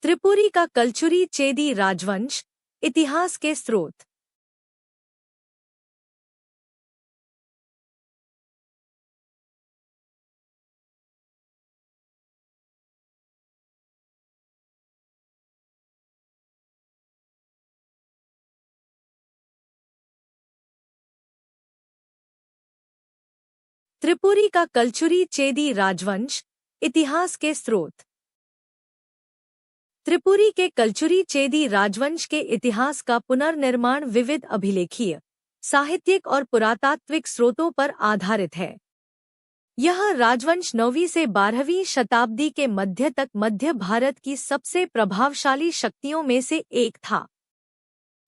त्रिपुरी का कलचुरी चेदी राजवंश, इतिहास के स्रोत। त्रिपुरी का कलचुरी चेदी राजवंश, इतिहास के स्रोत। त्रिपुरी के कलचुरी चेदी राजवंश के इतिहास का पुनर्निर्माण विविध अभिलेखीय, साहित्यिक और पुरातात्विक स्रोतों पर आधारित है। यह राजवंश 9वीं से 12वीं शताब्दी के मध्य तक मध्य भारत की सबसे प्रभावशाली शक्तियों में से एक था।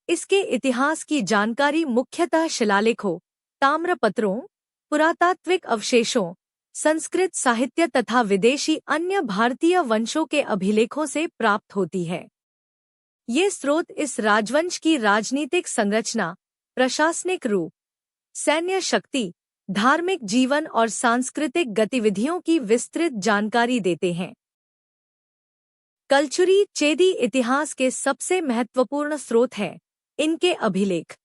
इसके इतिहास की जानकारी मुख्यतः शिलालेखों, ताम्रपत्रों, पुरातात्विक अवशेषों, संस्कृत साहित्य तथा विदेशी अन्य भारतीय वंशों के अभिलेखों से प्राप्त होती है। ये स्रोत इस राजवंश की राजनीतिक संरचना, प्रशासनिक रूप, सैन्य शक्ति, धार्मिक जीवन और सांस्कृतिक गतिविधियों की विस्तृत जानकारी देते हैं। कलचुरी चेदी इतिहास के सबसे महत्वपूर्ण स्रोत हैं। इनके अभिलेख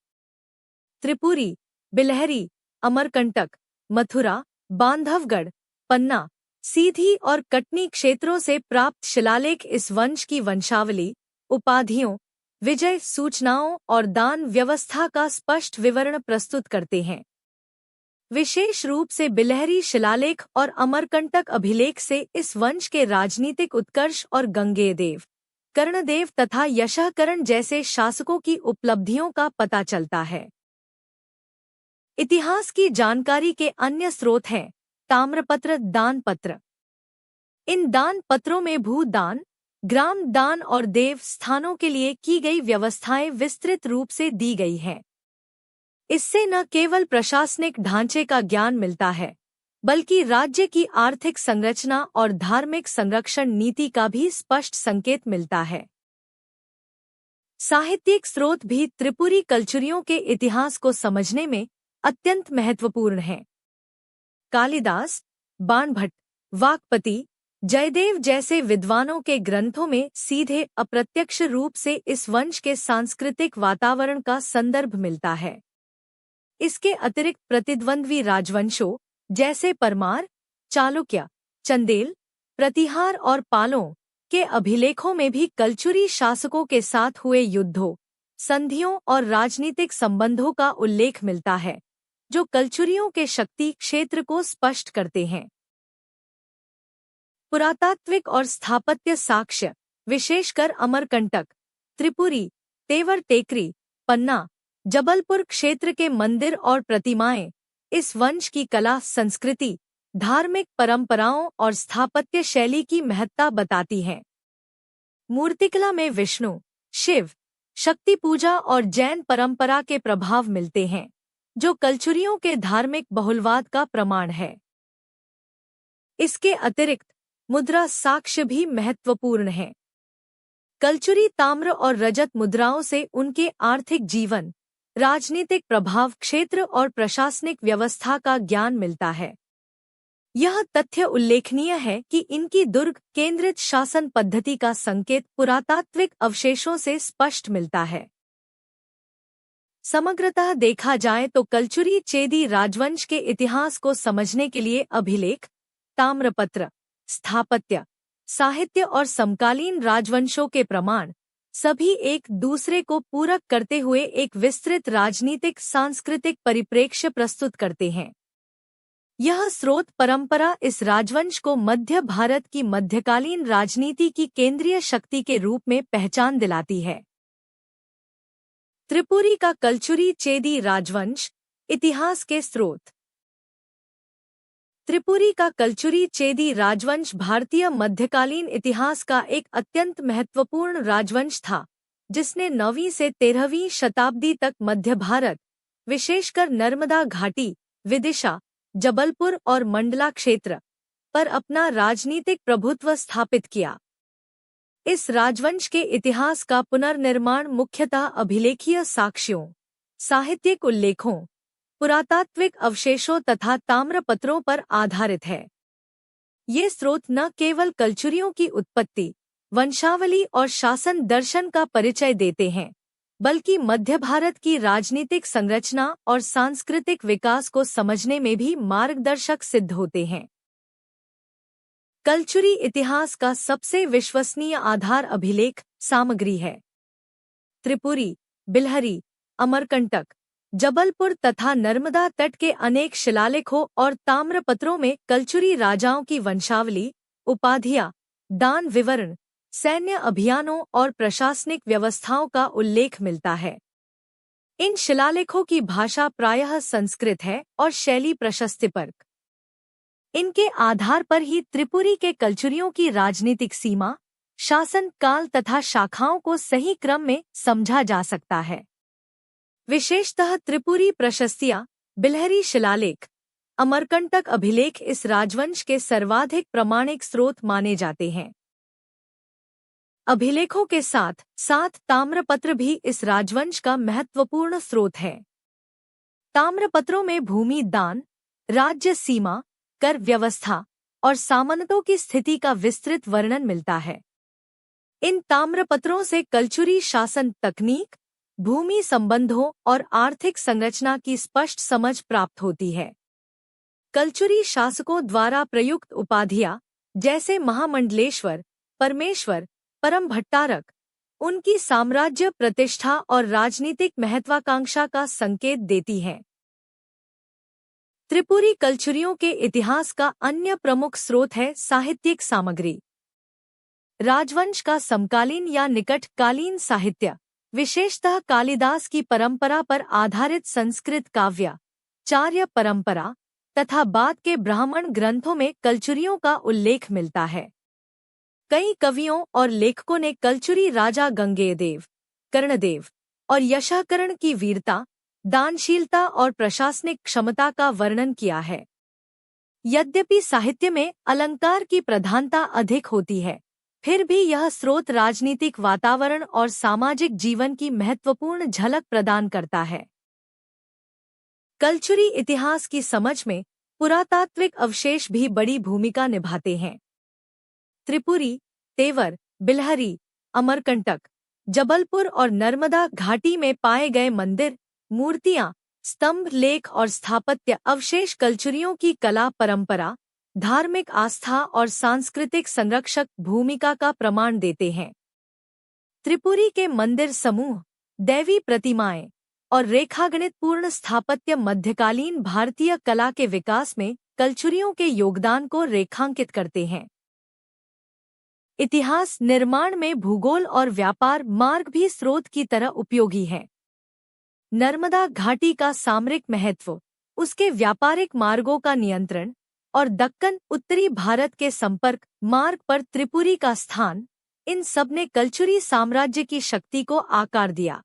त्रिपुरी, बिलहरी, अमरकंटक, मथुरा, बांधवगढ़, पन्ना, सीधी और कटनी क्षेत्रों से प्राप्त शिलालेख इस वंश की वंशावली, उपाधियों, विजय सूचनाओं और दान व्यवस्था का स्पष्ट विवरण प्रस्तुत करते हैं। विशेष रूप से बिलहरी शिलालेख और अमरकंटक अभिलेख से इस वंश के राजनीतिक उत्कर्ष और गंगेदेव, कर्णदेव तथा यशःकरण जैसे शासकों की उपलब्धियों का पता चलता है। इतिहास की जानकारी के अन्य स्रोत हैं ताम्रपत्र, दानपत्र। इन दान पत्रों में भूदान, ग्राम दान और देव स्थानों के लिए की गई व्यवस्थाएं विस्तृत रूप से दी गई हैं। इससे न केवल प्रशासनिक ढांचे का ज्ञान मिलता है, बल्कि राज्य की आर्थिक संरचना और धार्मिक संरक्षण नीति का भी स्पष्ट संकेत मिलता है। साहित्यिक स्रोत भी त्रिपुरी कलचुरियों के इतिहास को समझने में अत्यंत महत्वपूर्ण हैं। कालिदास, बाणभट्ट, वाकपति, जयदेव जैसे विद्वानों के ग्रंथों में सीधे अप्रत्यक्ष रूप से इस वंश के सांस्कृतिक वातावरण का संदर्भ मिलता है। इसके अतिरिक्त प्रतिद्वंद्वी राजवंशों जैसे परमार, चालुक्य, चंदेल, प्रतिहार और पालों के अभिलेखों में भी कलचुरी शासकों के साथ हुए युद्धों, संधियों और राजनीतिक संबंधों का उल्लेख मिलता है, जो कलचुरियों के शक्ति क्षेत्र को स्पष्ट करते हैं। पुरातात्विक और स्थापत्य साक्ष्य, विशेषकर अमरकंटक, त्रिपुरी, तेवर टेकरी, पन्ना, जबलपुर क्षेत्र के मंदिर और प्रतिमाएं इस वंश की कला, संस्कृति, धार्मिक परंपराओं और स्थापत्य शैली की महत्ता बताती हैं। मूर्तिकला में विष्णु, शिव, शक्ति पूजा और जैन परंपरा के प्रभाव मिलते हैं, जो कलचुरियों के धार्मिक बहुलवाद का प्रमाण है। इसके अतिरिक्त मुद्रा साक्ष्य भी महत्वपूर्ण हैं। कलचुरी ताम्र और रजत मुद्राओं से उनके आर्थिक जीवन, राजनीतिक प्रभाव क्षेत्र और प्रशासनिक व्यवस्था का ज्ञान मिलता है। यह तथ्य उल्लेखनीय है कि इनकी दुर्ग केंद्रित शासन पद्धति का संकेत पुरातात्विक अवशेषों से स्पष्ट मिलता है। समग्रतः देखा जाए तो कलचुरी चेदी राजवंश के इतिहास को समझने के लिए अभिलेख, ताम्रपत्र, स्थापत्य, साहित्य और समकालीन राजवंशों के प्रमाण सभी एक दूसरे को पूरक करते हुए एक विस्तृत राजनीतिक सांस्कृतिक परिप्रेक्ष्य प्रस्तुत करते हैं। यह स्रोत परंपरा इस राजवंश को मध्य भारत की मध्यकालीन राजनीति की केंद्रीय शक्ति के रूप में पहचान दिलाती है। त्रिपुरी का कलचुरी चेदी राजवंश, इतिहास के स्रोत। त्रिपुरी का कलचुरी चेदी राजवंश भारतीय मध्यकालीन इतिहास का एक अत्यंत महत्वपूर्ण राजवंश था, जिसने 9वीं से 13वीं शताब्दी तक मध्य भारत, विशेषकर नर्मदा घाटी, विदिशा, जबलपुर और मंडला क्षेत्र पर अपना राजनीतिक प्रभुत्व स्थापित किया। इस राजवंश के इतिहास का पुनर्निर्माण मुख्यतः अभिलेखीय साक्ष्यों, साहित्यिक उल्लेखों, पुरातात्विक अवशेषों तथा ताम्रपत्रों पर आधारित है। ये स्रोत न केवल कलचुरियों की उत्पत्ति, वंशावली और शासन दर्शन का परिचय देते हैं, बल्कि मध्य भारत की राजनीतिक संरचना और सांस्कृतिक विकास को समझने में भी मार्गदर्शक सिद्ध होते हैं। कलचुरी इतिहास का सबसे विश्वसनीय आधार अभिलेख सामग्री है। त्रिपुरी, बिलहरी, अमरकंटक, जबलपुर तथा नर्मदा तट के अनेक शिलालेखों और ताम्रपत्रों में कलचुरी राजाओं की वंशावली, उपाधियां, दान विवरण, सैन्य अभियानों और प्रशासनिक व्यवस्थाओं का उल्लेख मिलता है। इन शिलालेखों की भाषा प्रायः संस्कृत है और शैली प्रशस्तिपरक। इनके आधार पर ही त्रिपुरी के कलचुरियों की राजनीतिक सीमा, शासन काल तथा शाखाओं को सही क्रम में समझा जा सकता है। विशेषतः त्रिपुरी प्रशस्तियां, बिलहरी शिलालेख, अमरकंटक अभिलेख इस राजवंश के सर्वाधिक प्रामाणिक स्रोत माने जाते हैं। अभिलेखों के साथ साथ ताम्रपत्र भी इस राजवंश का महत्वपूर्ण स्रोत है। ताम्रपत्रों में भूमि दान, राज्य सीमा, कर व्यवस्था और सामंतों की स्थिति का विस्तृत वर्णन मिलता है। इन ताम्रपत्रों से कलचुरी शासन तकनीक, भूमि संबंधों और आर्थिक संरचना की स्पष्ट समझ प्राप्त होती है। कलचुरी शासकों द्वारा प्रयुक्त उपाधियां जैसे महामंडलेश्वर, परमेश्वर, परम भट्टारक उनकी साम्राज्य प्रतिष्ठा और राजनीतिक महत्वाकांक्षा का संकेत देती हैं। त्रिपुरी कलचुरियों के इतिहास का अन्य प्रमुख स्रोत है साहित्यिक सामग्री। राजवंश का समकालीन या निकटकालीन साहित्य, विशेषतः कालिदास की परंपरा पर आधारित संस्कृत काव्य, चार्य परंपरा तथा बाद के ब्राह्मण ग्रंथों में कलचुरियों का उल्लेख मिलता है। कई कवियों और लेखकों ने कलचुरी राजा गंगेयदेव, कर्णदेव और यशाकर्ण की वीरता, दानशीलता और प्रशासनिक क्षमता का वर्णन किया है। यद्यपि साहित्य में अलंकार की प्रधानता अधिक होती है, फिर भी यह स्रोत राजनीतिक वातावरण और सामाजिक जीवन की महत्वपूर्ण झलक प्रदान करता है। कलचुरी इतिहास की समझ में पुरातात्विक अवशेष भी बड़ी भूमिका निभाते हैं। त्रिपुरी, तेवर, बिलहरी, अमरकंटक, जबलपुर और नर्मदा घाटी में पाए गए मंदिर, मूर्तियां, स्तंभ, लेख और स्थापत्य अवशेष कलचुरियों की कला परंपरा, धार्मिक आस्था और सांस्कृतिक संरक्षक भूमिका का प्रमाण देते हैं। त्रिपुरी के मंदिर समूह, दैवी प्रतिमाएं और रेखागणित पूर्ण स्थापत्य मध्यकालीन भारतीय कला के विकास में कलचुरियों के योगदान को रेखांकित करते हैं। इतिहास निर्माण में भूगोल और व्यापार मार्ग भी स्रोत की तरह उपयोगी हैं। नर्मदा घाटी का सामरिक महत्व, उसके व्यापारिक मार्गों का नियंत्रण और दक्कन उत्तरी भारत के संपर्क मार्ग पर त्रिपुरी का स्थान, इन सब ने कलचुरी साम्राज्य की शक्ति को आकार दिया।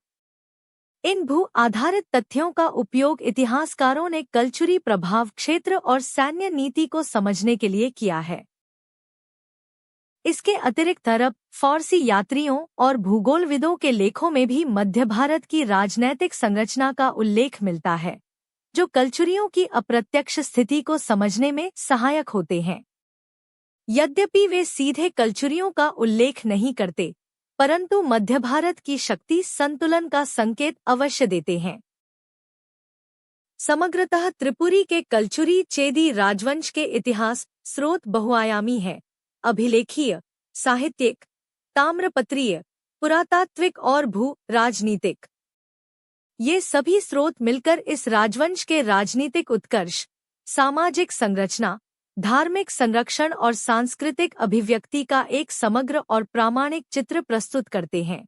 इन भू आधारित तथ्यों का उपयोग इतिहासकारों ने कलचुरी प्रभाव क्षेत्र और सैन्य नीति को समझने के लिए किया है। इसके अतिरिक्त अरब, फारसी यात्रियों और भूगोलविदों के लेखों में भी मध्य भारत की राजनैतिक संरचना का उल्लेख मिलता है, जो कलचुरियों की अप्रत्यक्ष स्थिति को समझने में सहायक होते हैं। यद्यपि वे सीधे कलचुरियों का उल्लेख नहीं करते, परंतु मध्य भारत की शक्ति संतुलन का संकेत अवश्य देते हैं। समग्रतः त्रिपुरी के कलचुरी चेदी राजवंश के इतिहास स्रोत बहुआयामी है। अभिलेखीय, साहित्यिक, ताम्रपत्रीय, पुरातात्विक और भू राजनीतिक। ये सभी स्रोत मिलकर इस राजवंश के राजनीतिक उत्कर्ष, सामाजिक संरचना, धार्मिक संरक्षण और सांस्कृतिक अभिव्यक्ति का एक समग्र और प्रामाणिक चित्र प्रस्तुत करते हैं।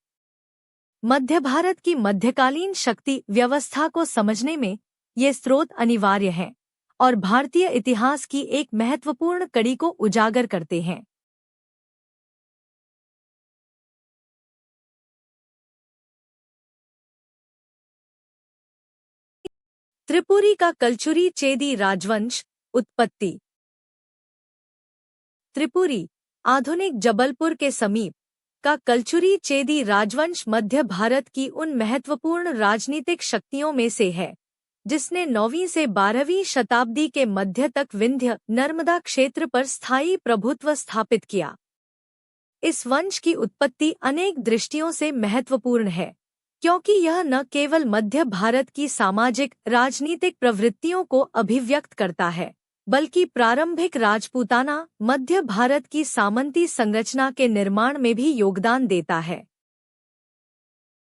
मध्य भारत की मध्यकालीन शक्ति व्यवस्था को समझने में ये स्रोत अनिवार्य हैं और भारतीय इतिहास की एक महत्वपूर्ण कड़ी को उजागर करते हैं। त्रिपुरी का कलचुरी चेदी राजवंश, उत्पत्ति। त्रिपुरी, आधुनिक जबलपुर के समीप, का कलचुरी चेदी राजवंश मध्य भारत की उन महत्वपूर्ण राजनीतिक शक्तियों में से है, जिसने 9वीं से 12वीं शताब्दी के मध्य तक विंध्य नर्मदा क्षेत्र पर स्थायी प्रभुत्व स्थापित किया। इस वंश की उत्पत्ति अनेक दृष्टियों से महत्वपूर्ण है, क्योंकि यह न केवल मध्य भारत की सामाजिक राजनीतिक प्रवृत्तियों को अभिव्यक्त करता है, बल्कि प्रारंभिक राजपूताना मध्य भारत की सामंती संरचना के निर्माण में भी योगदान देता है।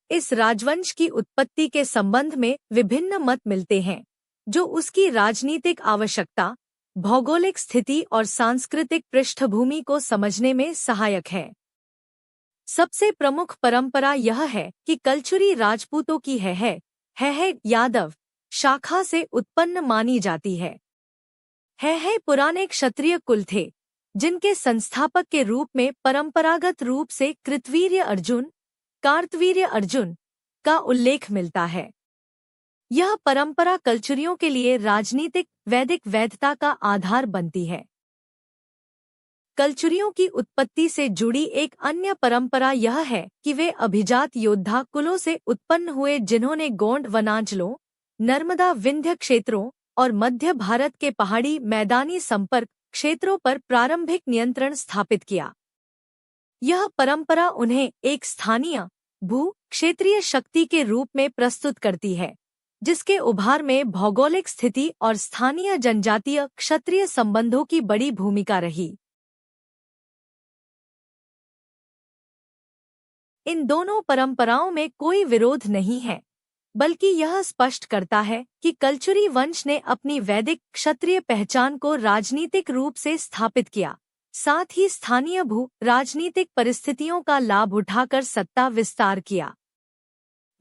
इस राजवंश की उत्पत्ति के संबंध में विभिन्न मत मिलते हैं, जो उसकी राजनीतिक आवश्यकता, भौगोलिक स्थिति और सांस्कृतिक पृष्ठभूमि को समझने में सहायक है। सबसे प्रमुख परंपरा यह है कि कलचुरी राजपूतों की है यादव शाखा से उत्पन्न मानी जाती है। पुराने क्षत्रिय कुल थे, जिनके संस्थापक के रूप में परंपरागत रूप से कार्तवीर्य अर्जुन का उल्लेख मिलता है। यह परंपरा कलचुरियों के लिए राजनीतिक वैदिक वैधता का आधार बनती है। कलचुरियों की उत्पत्ति से जुड़ी एक अन्य परंपरा यह है कि वे अभिजात योद्धा कुलों से उत्पन्न हुए, जिन्होंने गोंड वनांचलों, नर्मदा विंध्य क्षेत्रों और मध्य भारत के पहाड़ी मैदानी संपर्क क्षेत्रों पर प्रारंभिक नियंत्रण स्थापित किया। यह परंपरा उन्हें एक स्थानीय क्षेत्रीय शक्ति के रूप में प्रस्तुत करती है, जिसके उभार में भौगोलिक स्थिति और स्थानीय जनजातीय क्षत्रिय संबंधों की बड़ी भूमिका रही। इन दोनों परंपराओं में कोई विरोध नहीं है, बल्कि यह स्पष्ट करता है कि कलचुरी वंश ने अपनी वैदिक क्षत्रिय पहचान को राजनीतिक रूप से स्थापित किया, साथ ही स्थानीय राजनीतिक परिस्थितियों का लाभ उठाकर सत्ता विस्तार किया।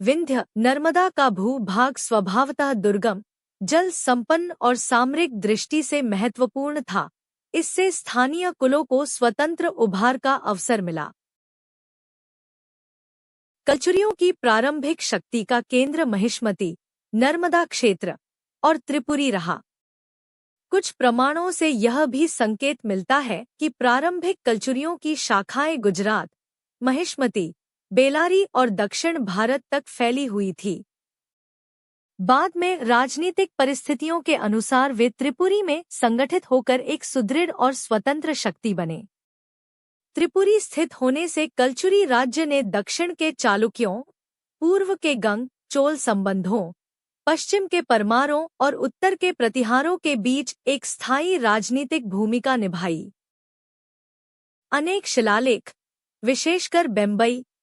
विंध्य नर्मदा का भूभाग स्वभावतः दुर्गम, जल संपन्न और सामरिक दृष्टि से महत्वपूर्ण था। इससे स्थानीय कुलों को स्वतंत्र उभार का अवसर मिला। कलचुरियों की प्रारंभिक शक्ति का केंद्र महिष्मती, नर्मदा क्षेत्र और त्रिपुरी रहा। कुछ प्रमाणों से यह भी संकेत मिलता है कि प्रारंभिक कलचुरियों की शाखाएं गुजरात, महिष्मती, बेलारी और दक्षिण भारत तक फैली हुई थी। बाद में राजनीतिक परिस्थितियों के अनुसार वे त्रिपुरी में संगठित होकर एक सुदृढ़ और स्वतंत्र शक्ति बने। त्रिपुरी स्थित होने से कलचुरी राज्य ने दक्षिण के चालुक्यों, पूर्व के गंग चोल संबंधों, पश्चिम के परमारों और उत्तर के प्रतिहारों के बीच एक स्थायी राजनीतिक भूमिका निभाई। अनेक शिलालेख, विशेषकर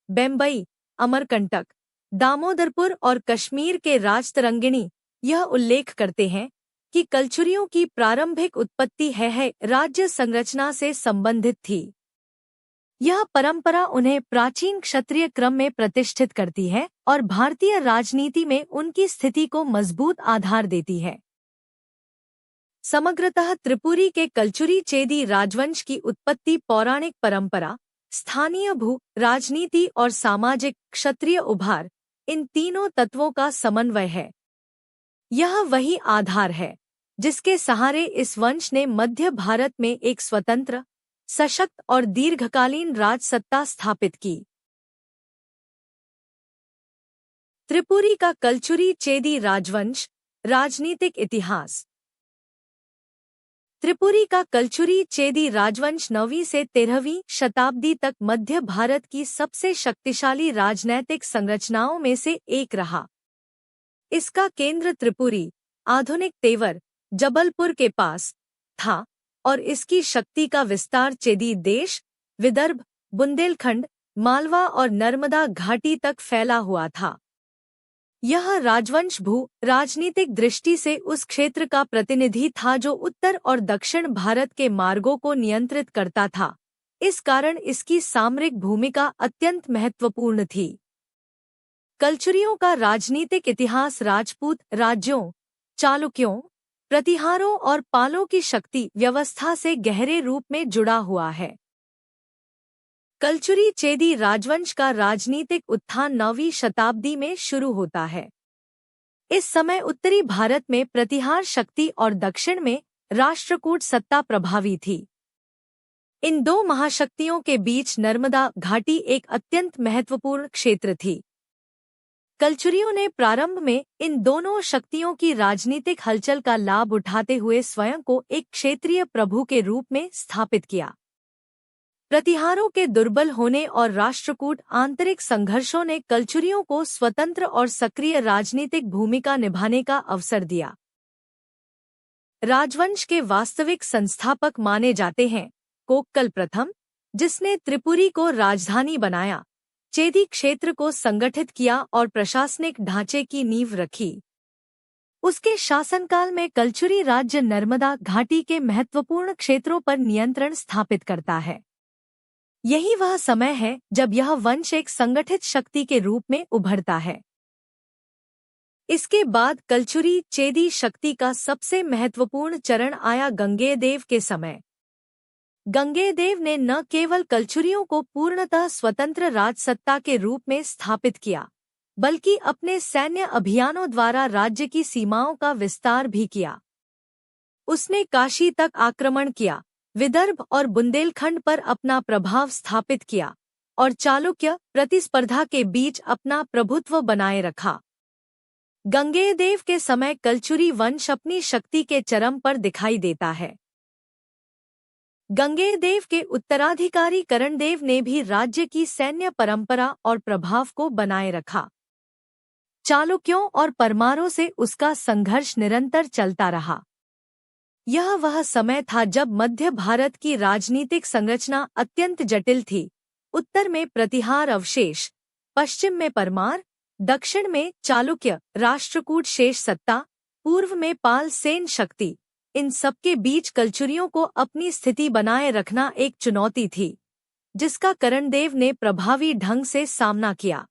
बेम्बई, अमरकंटक, दामोदरपुर और कश्मीर के राजतरंगिणी यह उल्लेख करते हैं कि कलचुरियों की प्रारंभिक उत्पत्ति राज्य संरचना से संबंधित थी। यह परंपरा उन्हें प्राचीन क्षत्रिय क्रम में प्रतिष्ठित करती है और भारतीय राजनीति में उनकी स्थिति को मजबूत आधार देती है। समग्रतः त्रिपुरी के कलचुरी चेदी राजवंश की उत्पत्ति पौराणिक परंपरा, स्थानीय राजनीति और सामाजिक क्षत्रिय उभार, इन तीनों तत्वों का समन्वय है। यह वही आधार है जिसके सहारे इस वंश ने मध्य भारत में एक स्वतंत्र, सशक्त और दीर्घकालीन राजसत्ता स्थापित की। त्रिपुरी का कलचुरी चेदी राजवंश, राजनीतिक इतिहास। त्रिपुरी का कलचुरी चेदी राजवंश 9वीं से 13वीं शताब्दी तक मध्य भारत की सबसे शक्तिशाली राजनैतिक संरचनाओं में से एक रहा। इसका केंद्र त्रिपुरी, आधुनिक तेवर, जबलपुर के पास था और इसकी शक्ति का विस्तार चेदी देश, विदर्भ, बुंदेलखंड, मालवा और नर्मदा घाटी तक फैला हुआ था। यह राजवंश राजनीतिक दृष्टि से उस क्षेत्र का प्रतिनिधि था जो उत्तर और दक्षिण भारत के मार्गों को नियंत्रित करता था। इस कारण इसकी सामरिक भूमिका अत्यंत महत्वपूर्ण थी। कलचुरियों का राजनीतिक इतिहास राजपूत राज्यों, चालुक्यों, प्रतिहारों और पालों की शक्ति व्यवस्था से गहरे रूप में जुड़ा हुआ है। कलचुरी चेदी राजवंश का राजनीतिक उत्थान 9वीं शताब्दी में शुरू होता है। इस समय उत्तरी भारत में प्रतिहार शक्ति और दक्षिण में राष्ट्रकूट सत्ता प्रभावी थी। इन दो महाशक्तियों के बीच नर्मदा घाटी एक अत्यंत महत्वपूर्ण क्षेत्र थी। कलचुरियों ने प्रारंभ में इन दोनों शक्तियों की राजनीतिक हलचल का लाभ उठाते हुए स्वयं को एक क्षेत्रीय प्रभु के रूप में स्थापित किया। प्रतिहारों के दुर्बल होने और राष्ट्रकूट आंतरिक संघर्षों ने कलचुरियों को स्वतंत्र और सक्रिय राजनीतिक भूमिका निभाने का अवसर दिया। राजवंश के वास्तविक संस्थापक माने जाते हैं कोक्कल प्रथम, जिसने त्रिपुरी को राजधानी बनाया, चेदी क्षेत्र को संगठित किया और प्रशासनिक ढांचे की नींव रखी। उसके शासनकाल में कलचुरी राज्य नर्मदा घाटी के महत्वपूर्ण क्षेत्रों पर नियंत्रण स्थापित करता है। यही वह समय है जब यह वंश एक संगठित शक्ति के रूप में उभरता है। इसके बाद कलचुरी चेदी शक्ति का सबसे महत्वपूर्ण चरण आया गंगेदेव के समय। गंगेदेव ने न केवल कलचुरियों को पूर्णतः स्वतंत्र राजसत्ता के रूप में स्थापित किया, बल्कि अपने सैन्य अभियानों द्वारा राज्य की सीमाओं का विस्तार भी किया। उसने काशी तक आक्रमण किया, विदर्भ और बुंदेलखंड पर अपना प्रभाव स्थापित किया और चालुक्य प्रतिस्पर्धा के बीच अपना प्रभुत्व बनाए रखा। गंगेदेव के समय कलचुरी वंश अपनी शक्ति के चरम पर दिखाई देता है। गंगेदेव के उत्तराधिकारी करणदेव ने भी राज्य की सैन्य परंपरा और प्रभाव को बनाए रखा। चालुक्यों और परमारों से उसका संघर्ष निरंतर चलता रहा। यह वह समय था जब मध्य भारत की राजनीतिक संरचना अत्यंत जटिल थी। उत्तर में प्रतिहार अवशेष, पश्चिम में परमार, दक्षिण में चालुक्य राष्ट्रकूट शेष सत्ता, पूर्व में पाल सेन शक्ति। इन सबके बीच कलचुरियों को अपनी स्थिति बनाए रखना एक चुनौती थी, जिसका करणदेव ने प्रभावी ढंग से सामना किया।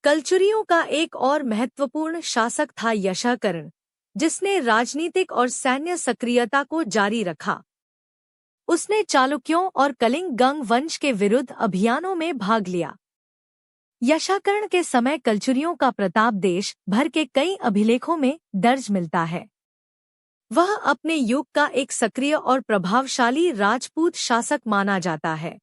कलचुरियों का एक और महत्वपूर्ण शासक था यशाकर्ण, जिसने राजनीतिक और सैन्य सक्रियता को जारी रखा। उसने चालुक्यों और कलिंग गंग वंश के विरुद्ध अभियानों में भाग लिया। यशाकर्ण के समय कलचुरियों का प्रताप देश भर के कई अभिलेखों में दर्ज मिलता है। वह अपने युग का एक सक्रिय और प्रभावशाली राजपूत शासक माना जाता है।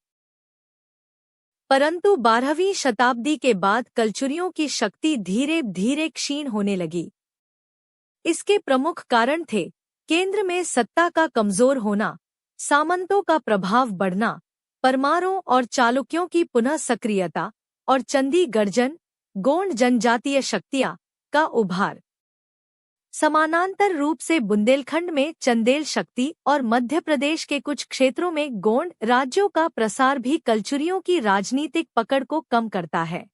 परंतु 12वीं शताब्दी के बाद कलचुरियों की शक्ति धीरे धीरे क्षीण होने लगी। इसके प्रमुख कारण थे केंद्र में सत्ता का कमजोर होना, सामंतों का प्रभाव बढ़ना, परमारों और चालुक्यों की पुनः सक्रियता और चंदी गर्जन गोंड जनजातीय शक्तियां का उभार। समानांतर रूप से बुंदेलखंड में चंदेल शक्ति और मध्य प्रदेश के कुछ क्षेत्रों में गोंड राज्यों का प्रसार भी कलचुरियों की राजनीतिक पकड़ को कम करता है।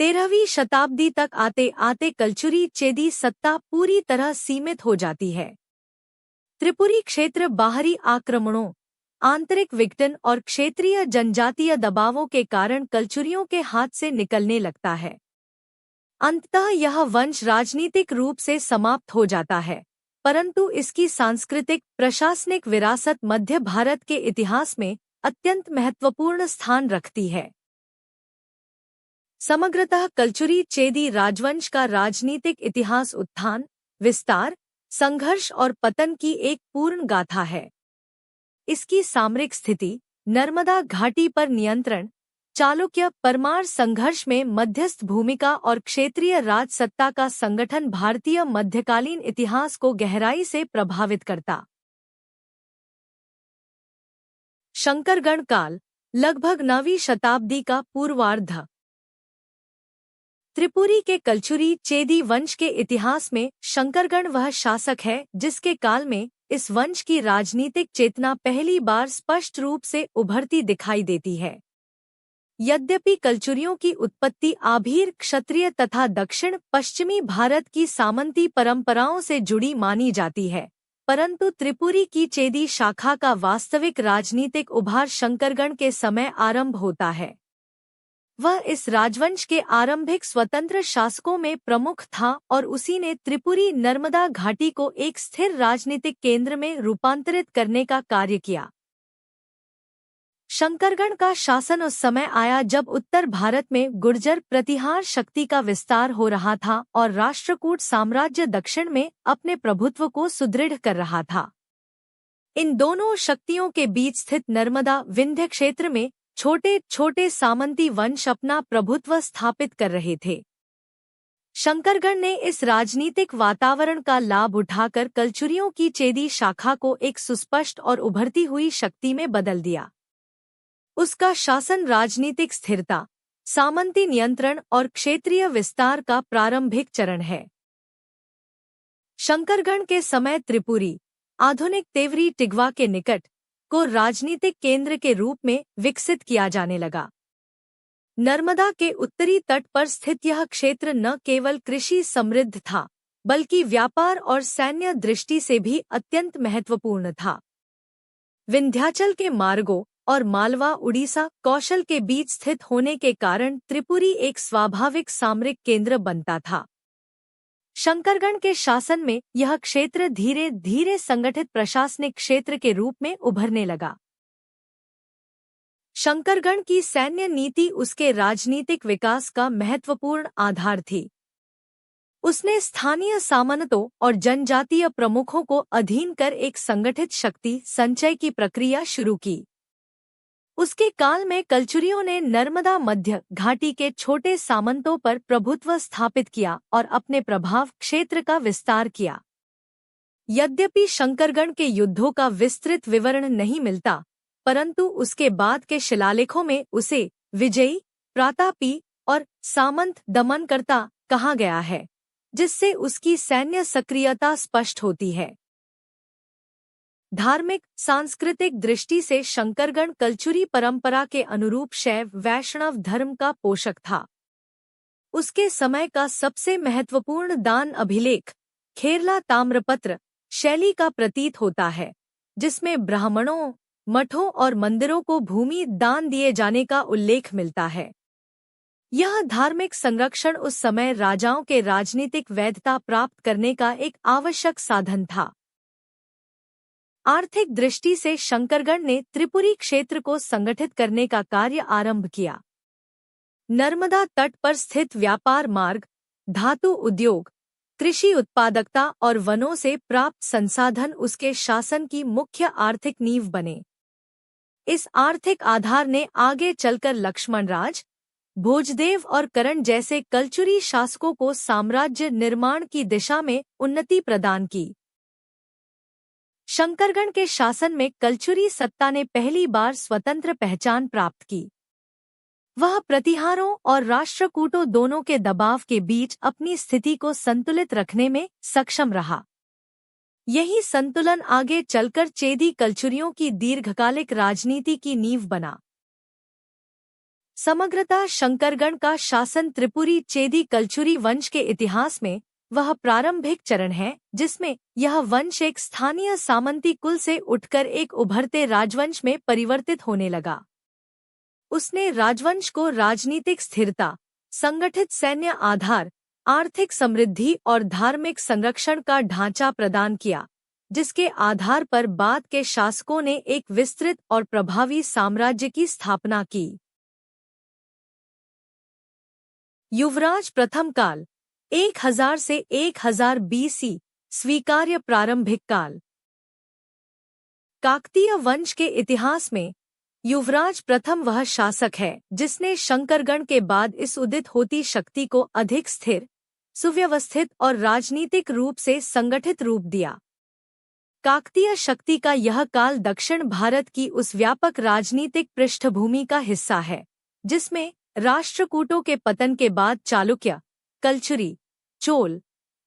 13वीं शताब्दी तक आते आते कलचुरी चेदी सत्ता पूरी तरह सीमित हो जाती है। त्रिपुरी क्षेत्र बाहरी आक्रमणों, आंतरिक विघटन और क्षेत्रीय जनजातीय दबावों के कारण कलचुरियों के हाथ से निकलने लगता है। अंततः यह वंश राजनीतिक रूप से समाप्त हो जाता है, परंतु इसकी सांस्कृतिक प्रशासनिक विरासत मध्य भारत के इतिहास में अत्यंत महत्वपूर्ण स्थान रखती है। समग्रतः कलचुरी चेदी राजवंश का राजनीतिक इतिहास उत्थान, विस्तार, संघर्ष और पतन की एक पूर्ण गाथा है। इसकी सामरिक स्थिति, नर्मदा घाटी पर नियंत्रण, चालुक्य परमार संघर्ष में मध्यस्थ भूमिका और क्षेत्रीय राजसत्ता का संगठन भारतीय मध्यकालीन इतिहास को गहराई से प्रभावित करता। शंकरगण काल, लगभग 9वीं शताब्दी का पूर्वार्ध। त्रिपुरी के कलचुरी चेदी वंश के इतिहास में शंकरगण वह शासक है जिसके काल में इस वंश की राजनीतिक चेतना पहली बार स्पष्ट रूप से उभरती दिखाई देती है। यद्यपि कलचुरियों की उत्पत्ति आभीर क्षत्रिय तथा दक्षिण पश्चिमी भारत की सामंती परंपराओं से जुड़ी मानी जाती है, परंतु त्रिपुरी की चेदी शाखा का वास्तविक राजनीतिक उभार शंकरगण के समय आरंभ होता है। वह इस राजवंश के आरंभिक स्वतंत्र शासकों में प्रमुख था और उसी ने त्रिपुरी नर्मदा घाटी को एक स्थिर राजनीतिक केंद्र में रूपांतरित करने का कार्य किया। शंकरगण का शासन उस समय आया जब उत्तर भारत में गुर्जर प्रतिहार शक्ति का विस्तार हो रहा था और राष्ट्रकूट साम्राज्य दक्षिण में अपने प्रभुत्व को सुदृढ़ कर रहा था। इन दोनों शक्तियों के बीच स्थित नर्मदा विंध्य क्षेत्र में छोटे छोटे सामंती वंश अपना प्रभुत्व स्थापित कर रहे थे। शंकरगढ़ ने इस राजनीतिक वातावरण का लाभ उठाकर कलचुरियों की चेदी शाखा को एक सुस्पष्ट और उभरती हुई शक्ति में बदल दिया। उसका शासन राजनीतिक स्थिरता, सामंती नियंत्रण और क्षेत्रीय विस्तार का प्रारंभिक चरण है। शंकरगढ़ के समय त्रिपुरी, आधुनिक तेवरी टिगवा के निकट, को राजनीतिक केंद्र के रूप में विकसित किया जाने लगा। नर्मदा के उत्तरी तट पर स्थित यह क्षेत्र न केवल कृषि समृद्ध था, बल्कि व्यापार और सैन्य दृष्टि से भी अत्यंत महत्वपूर्ण था। विंध्याचल के मार्गों और मालवा उड़ीसा कौशल के बीच स्थित होने के कारण त्रिपुरी एक स्वाभाविक सामरिक केंद्र बनता था। शंकरगढ़ के शासन में यह क्षेत्र धीरे धीरे संगठित प्रशासनिक क्षेत्र के रूप में उभरने लगा। शंकरगढ़ की सैन्य नीति उसके राजनीतिक विकास का महत्वपूर्ण आधार थी। उसने स्थानीय सामंतों और जनजातीय प्रमुखों को अधीन कर एक संगठित शक्ति संचय की प्रक्रिया शुरू की। उसके काल में कलचुरियों ने नर्मदा मध्य घाटी के छोटे सामंतों पर प्रभुत्व स्थापित किया और अपने प्रभाव क्षेत्र का विस्तार किया। यद्यपि शंकरगढ़ के युद्धों का विस्तृत विवरण नहीं मिलता, परंतु उसके बाद के शिलालेखों में उसे विजयी, प्रतापी और सामंत दमनकर्ता कहा गया है, जिससे उसकी सैन्य सक्रियता स्पष्ट होती है। धार्मिक सांस्कृतिक दृष्टि से शंकरगढ़ कलचुरी परंपरा के अनुरूप शैव वैष्णव धर्म का पोषक था। उसके समय का सबसे महत्वपूर्ण दान अभिलेख खेरला ताम्रपत्र शैली का प्रतीत होता है, जिसमें ब्राह्मणों, मठों और मंदिरों को भूमि दान दिए जाने का उल्लेख मिलता है। यह धार्मिक संरक्षण उस समय राजाओं के राजनीतिक वैधता प्राप्त करने का एक आवश्यक साधन था। आर्थिक दृष्टि से शंकरगढ़ ने त्रिपुरी क्षेत्र को संगठित करने का कार्य आरंभ किया। नर्मदा तट पर स्थित व्यापार मार्ग, धातु उद्योग, कृषि उत्पादकता और वनों से प्राप्त संसाधन उसके शासन की मुख्य आर्थिक नींव बने। इस आर्थिक आधार ने आगे चलकर लक्ष्मणराज, भोजदेव और करण जैसे कलचुरी शासकों को साम्राज्य निर्माण की दिशा में उन्नति प्रदान की। शंकरगढ़ के शासन में कलचुरी सत्ता ने पहली बार स्वतंत्र पहचान प्राप्त की। वह प्रतिहारों और राष्ट्रकूटों दोनों के दबाव के बीच अपनी स्थिति को संतुलित रखने में सक्षम रहा। यही संतुलन आगे चलकर चेदी कलचुरियों की दीर्घकालिक राजनीति की नींव बना। समग्रतः शंकरगढ़ का शासन त्रिपुरी चेदी कलचुरी वंश के इतिहास में वह प्रारंभिक चरण है, जिसमें यह वंश एक स्थानीय सामंती कुल से उठकर एक उभरते राजवंश में परिवर्तित होने लगा। उसने राजवंश को राजनीतिक स्थिरता, संगठित सैन्य आधार, आर्थिक समृद्धि और धार्मिक संरक्षण का ढांचा प्रदान किया, जिसके आधार पर बाद के शासकों ने एक विस्तृत और प्रभावी साम्राज्य की स्थापना की। युवराज प्रथम काल 1000 से 1000 BC स्वीकार्य प्रारंभिक काल। काकतीय वंश के इतिहास में युवराज प्रथम वह शासक है जिसने शंकरगढ़ के बाद इस उदित होती शक्ति को अधिक स्थिर, सुव्यवस्थित और राजनीतिक रूप से संगठित रूप दिया। काकतीय शक्ति का यह काल दक्षिण भारत की उस व्यापक राजनीतिक पृष्ठभूमि का हिस्सा है जिसमें राष्ट्रकूटों के पतन के बाद चालुक्य, कलचुरी, चोल,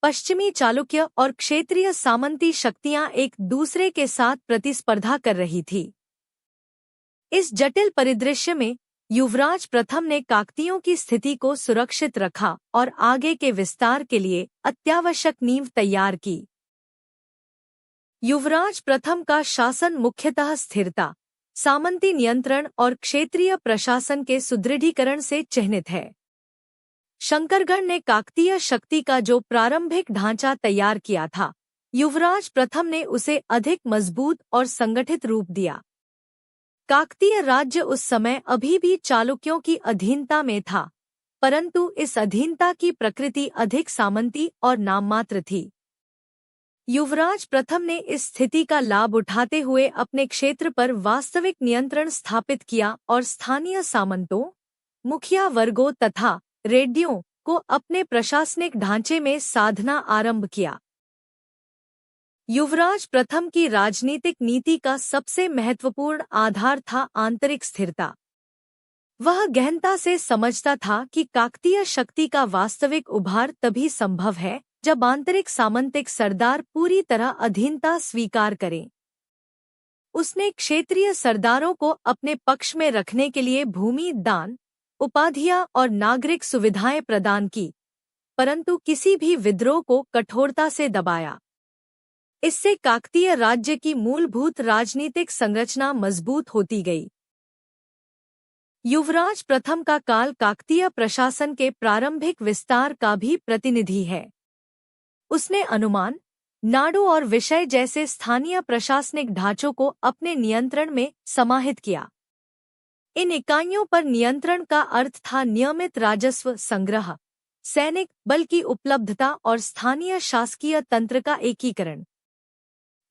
पश्चिमी चालुक्य और क्षेत्रीय सामंती शक्तियां एक दूसरे के साथ प्रतिस्पर्धा कर रही थी। इस जटिल परिदृश्य में युवराज प्रथम ने काकतीयों की स्थिति को सुरक्षित रखा और आगे के विस्तार के लिए अत्यावश्यक नींव तैयार की। युवराज प्रथम का शासन मुख्यतः स्थिरता, सामंती नियंत्रण और क्षेत्रीय प्रशासन के सुदृढ़ीकरण से चिह्नित है। शंकरगढ़ ने काकतीय शक्ति का जो प्रारंभिक ढांचा तैयार किया था, युवराज प्रथम ने उसे अधिक मजबूत और संगठित रूप दिया। काकतीय राज्य उस समय अभी भी चालुक्यों की अधीनता में था, परंतु इस अधीनता की प्रकृति अधिक सामंती और नाममात्र थी। युवराज प्रथम ने इस स्थिति का लाभ उठाते हुए अपने क्षेत्र पर वास्तविक नियंत्रण स्थापित किया और स्थानीय सामंतों, मुखिया वर्गों तथा रेड्डियों को अपने प्रशासनिक ढांचे में साधना आरंभ किया। युवराज प्रथम की राजनीतिक नीति का सबसे महत्वपूर्ण आधार था आंतरिक स्थिरता। वह गहनता से समझता था कि काकतीय शक्ति का वास्तविक उभार तभी संभव है जब आंतरिक सामंतिक सरदार पूरी तरह अधीनता स्वीकार करें। उसने क्षेत्रीय सरदारों को अपने पक्ष में रखने के लिए भूमि दान, उपाधियां और नागरिक सुविधाएं प्रदान की, परंतु किसी भी विद्रोह को कठोरता से दबाया। इससे काकतीय राज्य की मूलभूत राजनीतिक संरचना मजबूत होती गई। युवराज प्रथम का काल काकतीय प्रशासन के प्रारंभिक विस्तार का भी प्रतिनिधि है। उसने अनुमान, नाडु और विषय जैसे स्थानीय प्रशासनिक ढांचों को अपने नियंत्रण में समाहित किया। इन इकाइयों पर नियंत्रण का अर्थ था नियमित राजस्व संग्रह, सैनिक बल की उपलब्धता और स्थानीय शासकीय तंत्र का एकीकरण।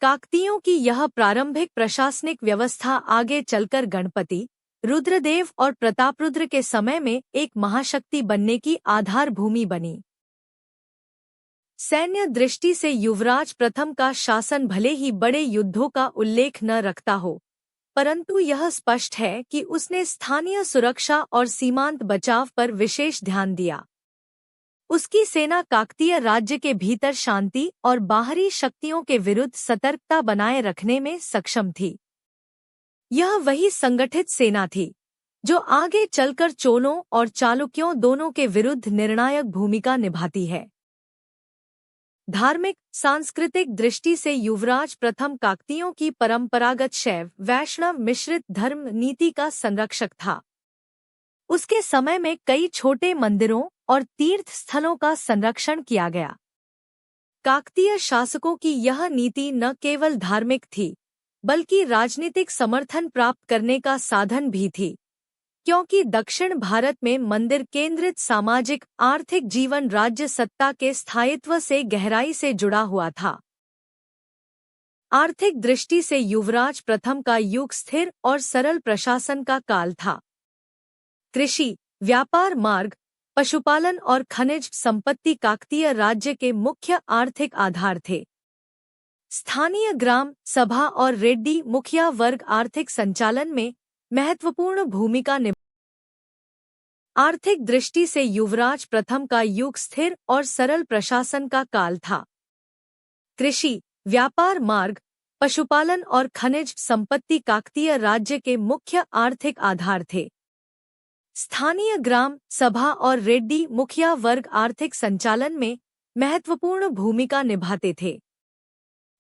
काकतीयों की यह प्रारंभिक प्रशासनिक व्यवस्था आगे चलकर गणपति, रुद्रदेव और प्रतापरुद्र के समय में एक महाशक्ति बनने की आधारभूमि बनी। सैन्य दृष्टि से युवराज प्रथम का शासन भले ही बड़े युद्धों का उल्लेख न रखता हो, परंतु यह स्पष्ट है कि उसने स्थानीय सुरक्षा और सीमांत बचाव पर विशेष ध्यान दिया। उसकी सेना काकतीय राज्य के भीतर शांति और बाहरी शक्तियों के विरुद्ध सतर्कता बनाए रखने में सक्षम थी। यह वही संगठित सेना थी जो आगे चलकर चोलों और चालुक्यों दोनों के विरुद्ध निर्णायक भूमिका निभाती है। धार्मिक सांस्कृतिक दृष्टि से युवराज प्रथम काकतीयों की परंपरागत शैव वैष्णव मिश्रित धर्म नीति का संरक्षक था। उसके समय में कई छोटे मंदिरों और तीर्थ स्थलों का संरक्षण किया गया। काकतीय शासकों की यह नीति न केवल धार्मिक थी, बल्कि राजनीतिक समर्थन प्राप्त करने का साधन भी थी, क्योंकि दक्षिण भारत में मंदिर केंद्रित सामाजिक आर्थिक जीवन राज्य सत्ता के स्थायित्व से गहराई से जुड़ा हुआ था। आर्थिक दृष्टि से युवराज प्रथम का युग स्थिर और सरल प्रशासन का काल था। कृषि, व्यापार मार्ग, पशुपालन और खनिज संपत्ति काकतीय राज्य के मुख्य आर्थिक आधार थे। स्थानीय ग्राम सभा और रेड्डी मुखिया वर्ग आर्थिक संचालन में महत्वपूर्ण भूमिका आर्थिक दृष्टि से युवराज प्रथम का युग स्थिर और सरल प्रशासन का काल था। कृषि, व्यापार मार्ग, पशुपालन और खनिज संपत्ति काकतीय राज्य के मुख्य आर्थिक आधार थे। स्थानीय ग्राम सभा और रेड्डी मुखिया वर्ग आर्थिक संचालन में महत्वपूर्ण भूमिका निभाते थे।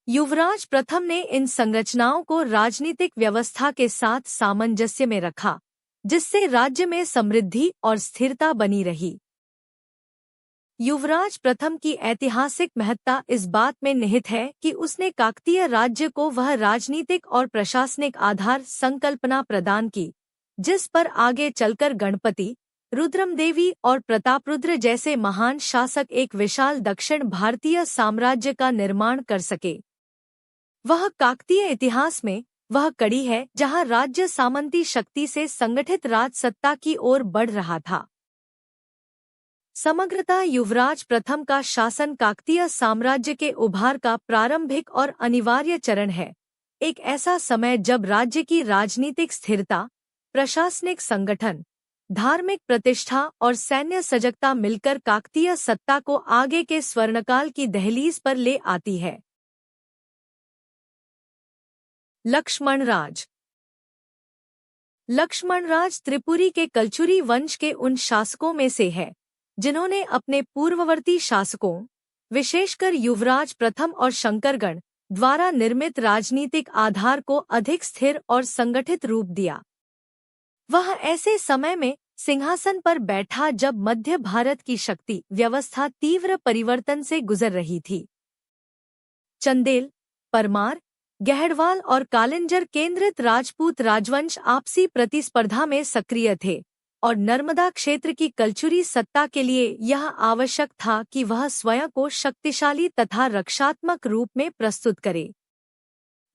युवराज प्रथम ने इन संरचनाओं को राजनीतिक व्यवस्था के साथ सामंजस्य में रखा, जिससे राज्य में समृद्धि और स्थिरता बनी रही। युवराज प्रथम की ऐतिहासिक महत्ता इस बात में निहित है कि उसने काकतीय राज्य को वह राजनीतिक और प्रशासनिक आधार संकल्पना प्रदान की, जिस पर आगे चलकर गणपति, रुद्रमदेवी और प्रतापरुद्र जैसे महान शासक एक विशाल दक्षिण भारतीय साम्राज्य का निर्माण कर सके। वह काकतीय इतिहास में वह कड़ी है जहां राज्य सामंती शक्ति से संगठित राजसत्ता की ओर बढ़ रहा था। समग्रतः युवराज प्रथम का शासन काकतीय साम्राज्य के उभार का प्रारंभिक और अनिवार्य चरण है, एक ऐसा समय जब राज्य की राजनीतिक स्थिरता, प्रशासनिक संगठन, धार्मिक प्रतिष्ठा और सैन्य सजगता मिलकर काकतीय सत्ता को आगे के स्वर्णकाल की दहलीज पर ले आती है। लक्ष्मणराज त्रिपुरी के कलचुरी वंश के उन शासकों में से है जिन्होंने अपने पूर्ववर्ती शासकों, विशेषकर युवराज प्रथम और शंकरगण द्वारा निर्मित राजनीतिक आधार को अधिक स्थिर और संगठित रूप दिया। वह ऐसे समय में सिंहासन पर बैठा जब मध्य भारत की शक्ति व्यवस्था तीव्र परिवर्तन से गुजर रही थी। चंदेल, परमार, गहड़वाल और कालिंजर केंद्रित राजपूत राजवंश आपसी प्रतिस्पर्धा में सक्रिय थे, और नर्मदा क्षेत्र की कलचुरी सत्ता के लिए यह आवश्यक था कि वह स्वयं को शक्तिशाली तथा रक्षात्मक रूप में प्रस्तुत करे।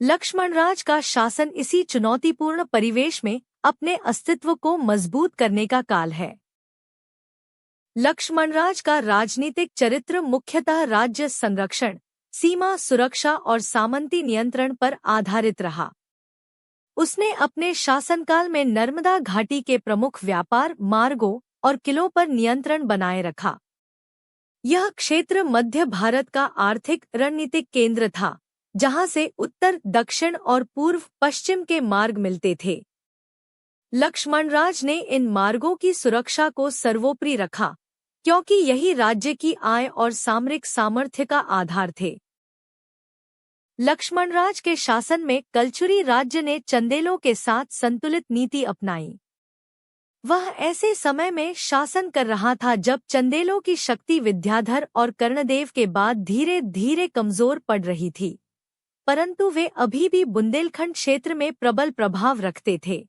लक्ष्मणराज का शासन इसी चुनौतीपूर्ण परिवेश में अपने अस्तित्व को मजबूत करने का काल है। लक्ष्मणराज का राजनीतिक चरित्र मुख्यतः राज्य संरक्षण, सीमा सुरक्षा और सामंती नियंत्रण पर आधारित रहा। उसने अपने शासनकाल में नर्मदा घाटी के प्रमुख व्यापार मार्गों और किलों पर नियंत्रण बनाए रखा। यह क्षेत्र मध्य भारत का आर्थिक रणनीतिक केंद्र था, जहां से उत्तर, दक्षिण और पूर्व पश्चिम के मार्ग मिलते थे। लक्ष्मणराज ने इन मार्गों की सुरक्षा को सर्वोपरि रखा, क्योंकि यही राज्य की आय और सामरिक सामर्थ्य का आधार थे। लक्ष्मणराज के शासन में कलचुरी राज्य ने चंदेलों के साथ संतुलित नीति अपनाई। वह ऐसे समय में शासन कर रहा था जब चंदेलों की शक्ति विद्याधर और कर्णदेव के बाद धीरे धीरे कमजोर पड़ रही थी, परंतु वे अभी भी बुंदेलखंड क्षेत्र में प्रबल प्रभाव रखते थे।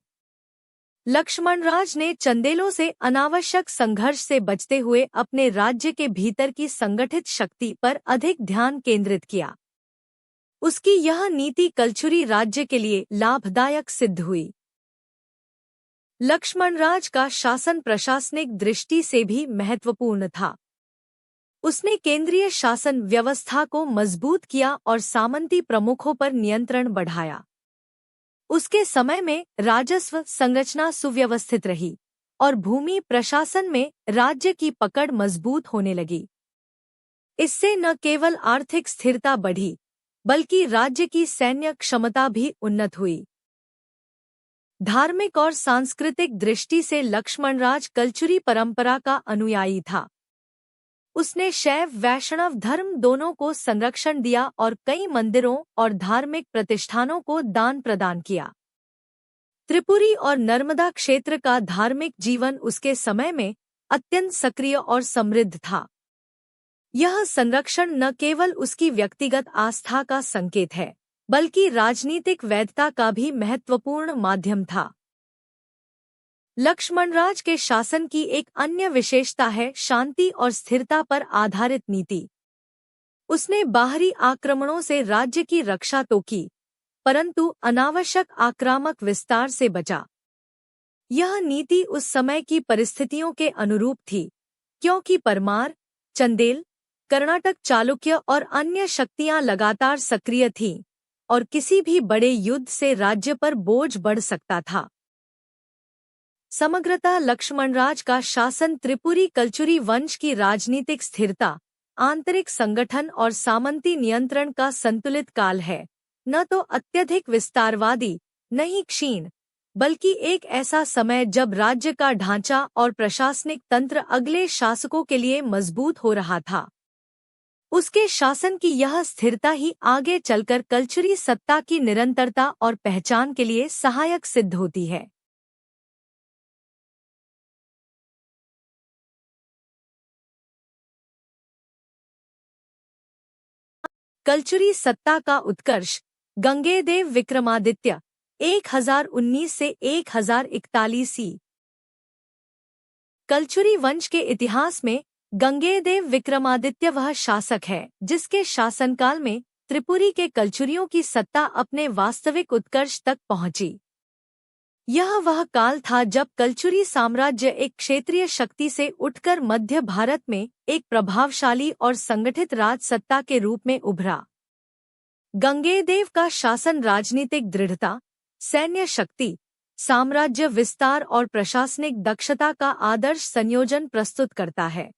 लक्ष्मणराज ने चंदेलों से अनावश्यक संघर्ष से बचते हुए अपने राज्य के भीतर की संगठित शक्ति पर अधिक ध्यान केंद्रित किया। उसकी यह नीति कलचुरी राज्य के लिए लाभदायक सिद्ध हुई। लक्ष्मणराज का शासन प्रशासनिक दृष्टि से भी महत्वपूर्ण था। उसने केंद्रीय शासन व्यवस्था को मजबूत किया और सामंती प्रमुखों पर नियंत्रण बढ़ाया। उसके समय में राजस्व संरचना सुव्यवस्थित रही और भूमि प्रशासन में राज्य की पकड़ मजबूत होने लगी। इससे न केवल आर्थिक स्थिरता बढ़ी, बल्कि राज्य की सैन्य क्षमता भी उन्नत हुई। धार्मिक और सांस्कृतिक दृष्टि से लक्ष्मणराज कलचुरी परंपरा का अनुयायी था। उसने शैव वैष्णव धर्म दोनों को संरक्षण दिया और कई मंदिरों और धार्मिक प्रतिष्ठानों को दान प्रदान किया। त्रिपुरी और नर्मदा क्षेत्र का धार्मिक जीवन उसके समय में अत्यंत सक्रिय और समृद्ध था। यह संरक्षण न केवल उसकी व्यक्तिगत आस्था का संकेत है, बल्कि राजनीतिक वैधता का भी महत्वपूर्ण माध्यम था। लक्ष्मणराज के शासन की एक अन्य विशेषता है शांति और स्थिरता पर आधारित नीति। उसने बाहरी आक्रमणों से राज्य की रक्षा तो की, परंतु अनावश्यक आक्रामक विस्तार से बचा। यह नीति उस समय की परिस्थितियों के अनुरूप थी, क्योंकि परमार, चंदेल, कर्नाटक चालुक्य और अन्य शक्तियां लगातार सक्रिय थीं और किसी भी बड़े युद्ध से राज्य पर बोझ बढ़ सकता था। समग्रतः लक्ष्मणराज का शासन त्रिपुरी कलचुरी वंश की राजनीतिक स्थिरता, आंतरिक संगठन और सामंती नियंत्रण का संतुलित काल है, न तो अत्यधिक विस्तारवादी, न ही क्षीण, बल्कि एक ऐसा समय जब राज्य का ढांचा और प्रशासनिक तंत्र अगले शासकों के लिए मजबूत हो रहा था। उसके शासन की यह स्थिरता ही आगे चलकर कलचुरी सत्ता की निरंतरता और पहचान के लिए सहायक सिद्ध होती है। कलचुरी सत्ता का उत्कर्ष गंगेदेव विक्रमादित्य 1019 से 1041 ईस्वी। कलचुरी वंश के इतिहास में गंगेदेव विक्रमादित्य वह शासक है जिसके शासनकाल में त्रिपुरी के कलचुरियों की सत्ता अपने वास्तविक उत्कर्ष तक पहुंची। यह वह काल था जब कलचुरी साम्राज्य एक क्षेत्रीय शक्ति से उठकर मध्य भारत में एक प्रभावशाली और संगठित राज सत्ता के रूप में उभरा। गंगेदेव का शासन राजनीतिक दृढ़ता, सैन्य शक्ति, साम्राज्य विस्तार और प्रशासनिक दक्षता का आदर्श संयोजन प्रस्तुत करता है।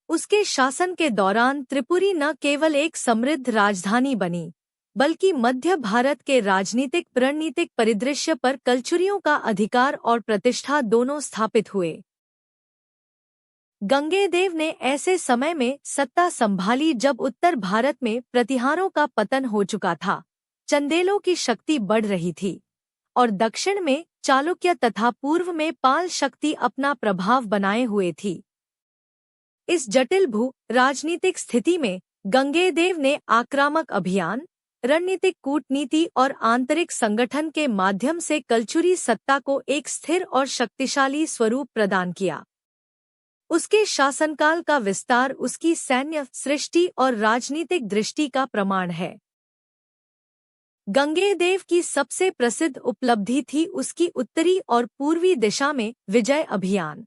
उसके शासन के दौरान त्रिपुरी न केवल एक समृद्ध राजधानी बनी, बल्कि मध्य भारत के राजनीतिक रणनीतिक परिदृश्य पर कलचुरियों का अधिकार और प्रतिष्ठा दोनों स्थापित हुए। गंगेदेव ने ऐसे समय में सत्ता संभाली जब उत्तर भारत में प्रतिहारों का पतन हो चुका था, चंदेलों की शक्ति बढ़ रही थी और दक्षिण में चालुक्य तथा पूर्व में पाल शक्ति अपना प्रभाव बनाए हुए थी। इस जटिल भू राजनीतिक स्थिति में गंगेदेव ने आक्रामक अभियान, रणनीतिक कूटनीति और आंतरिक संगठन के माध्यम से कलचुरी सत्ता को एक स्थिर और शक्तिशाली स्वरूप प्रदान किया। उसके शासनकाल का विस्तार उसकी सैन्य सृष्टि और राजनीतिक दृष्टि का प्रमाण है। गंगेदेव की सबसे प्रसिद्ध उपलब्धि थी उसकी उत्तरी और पूर्वी दिशा में विजय अभियान।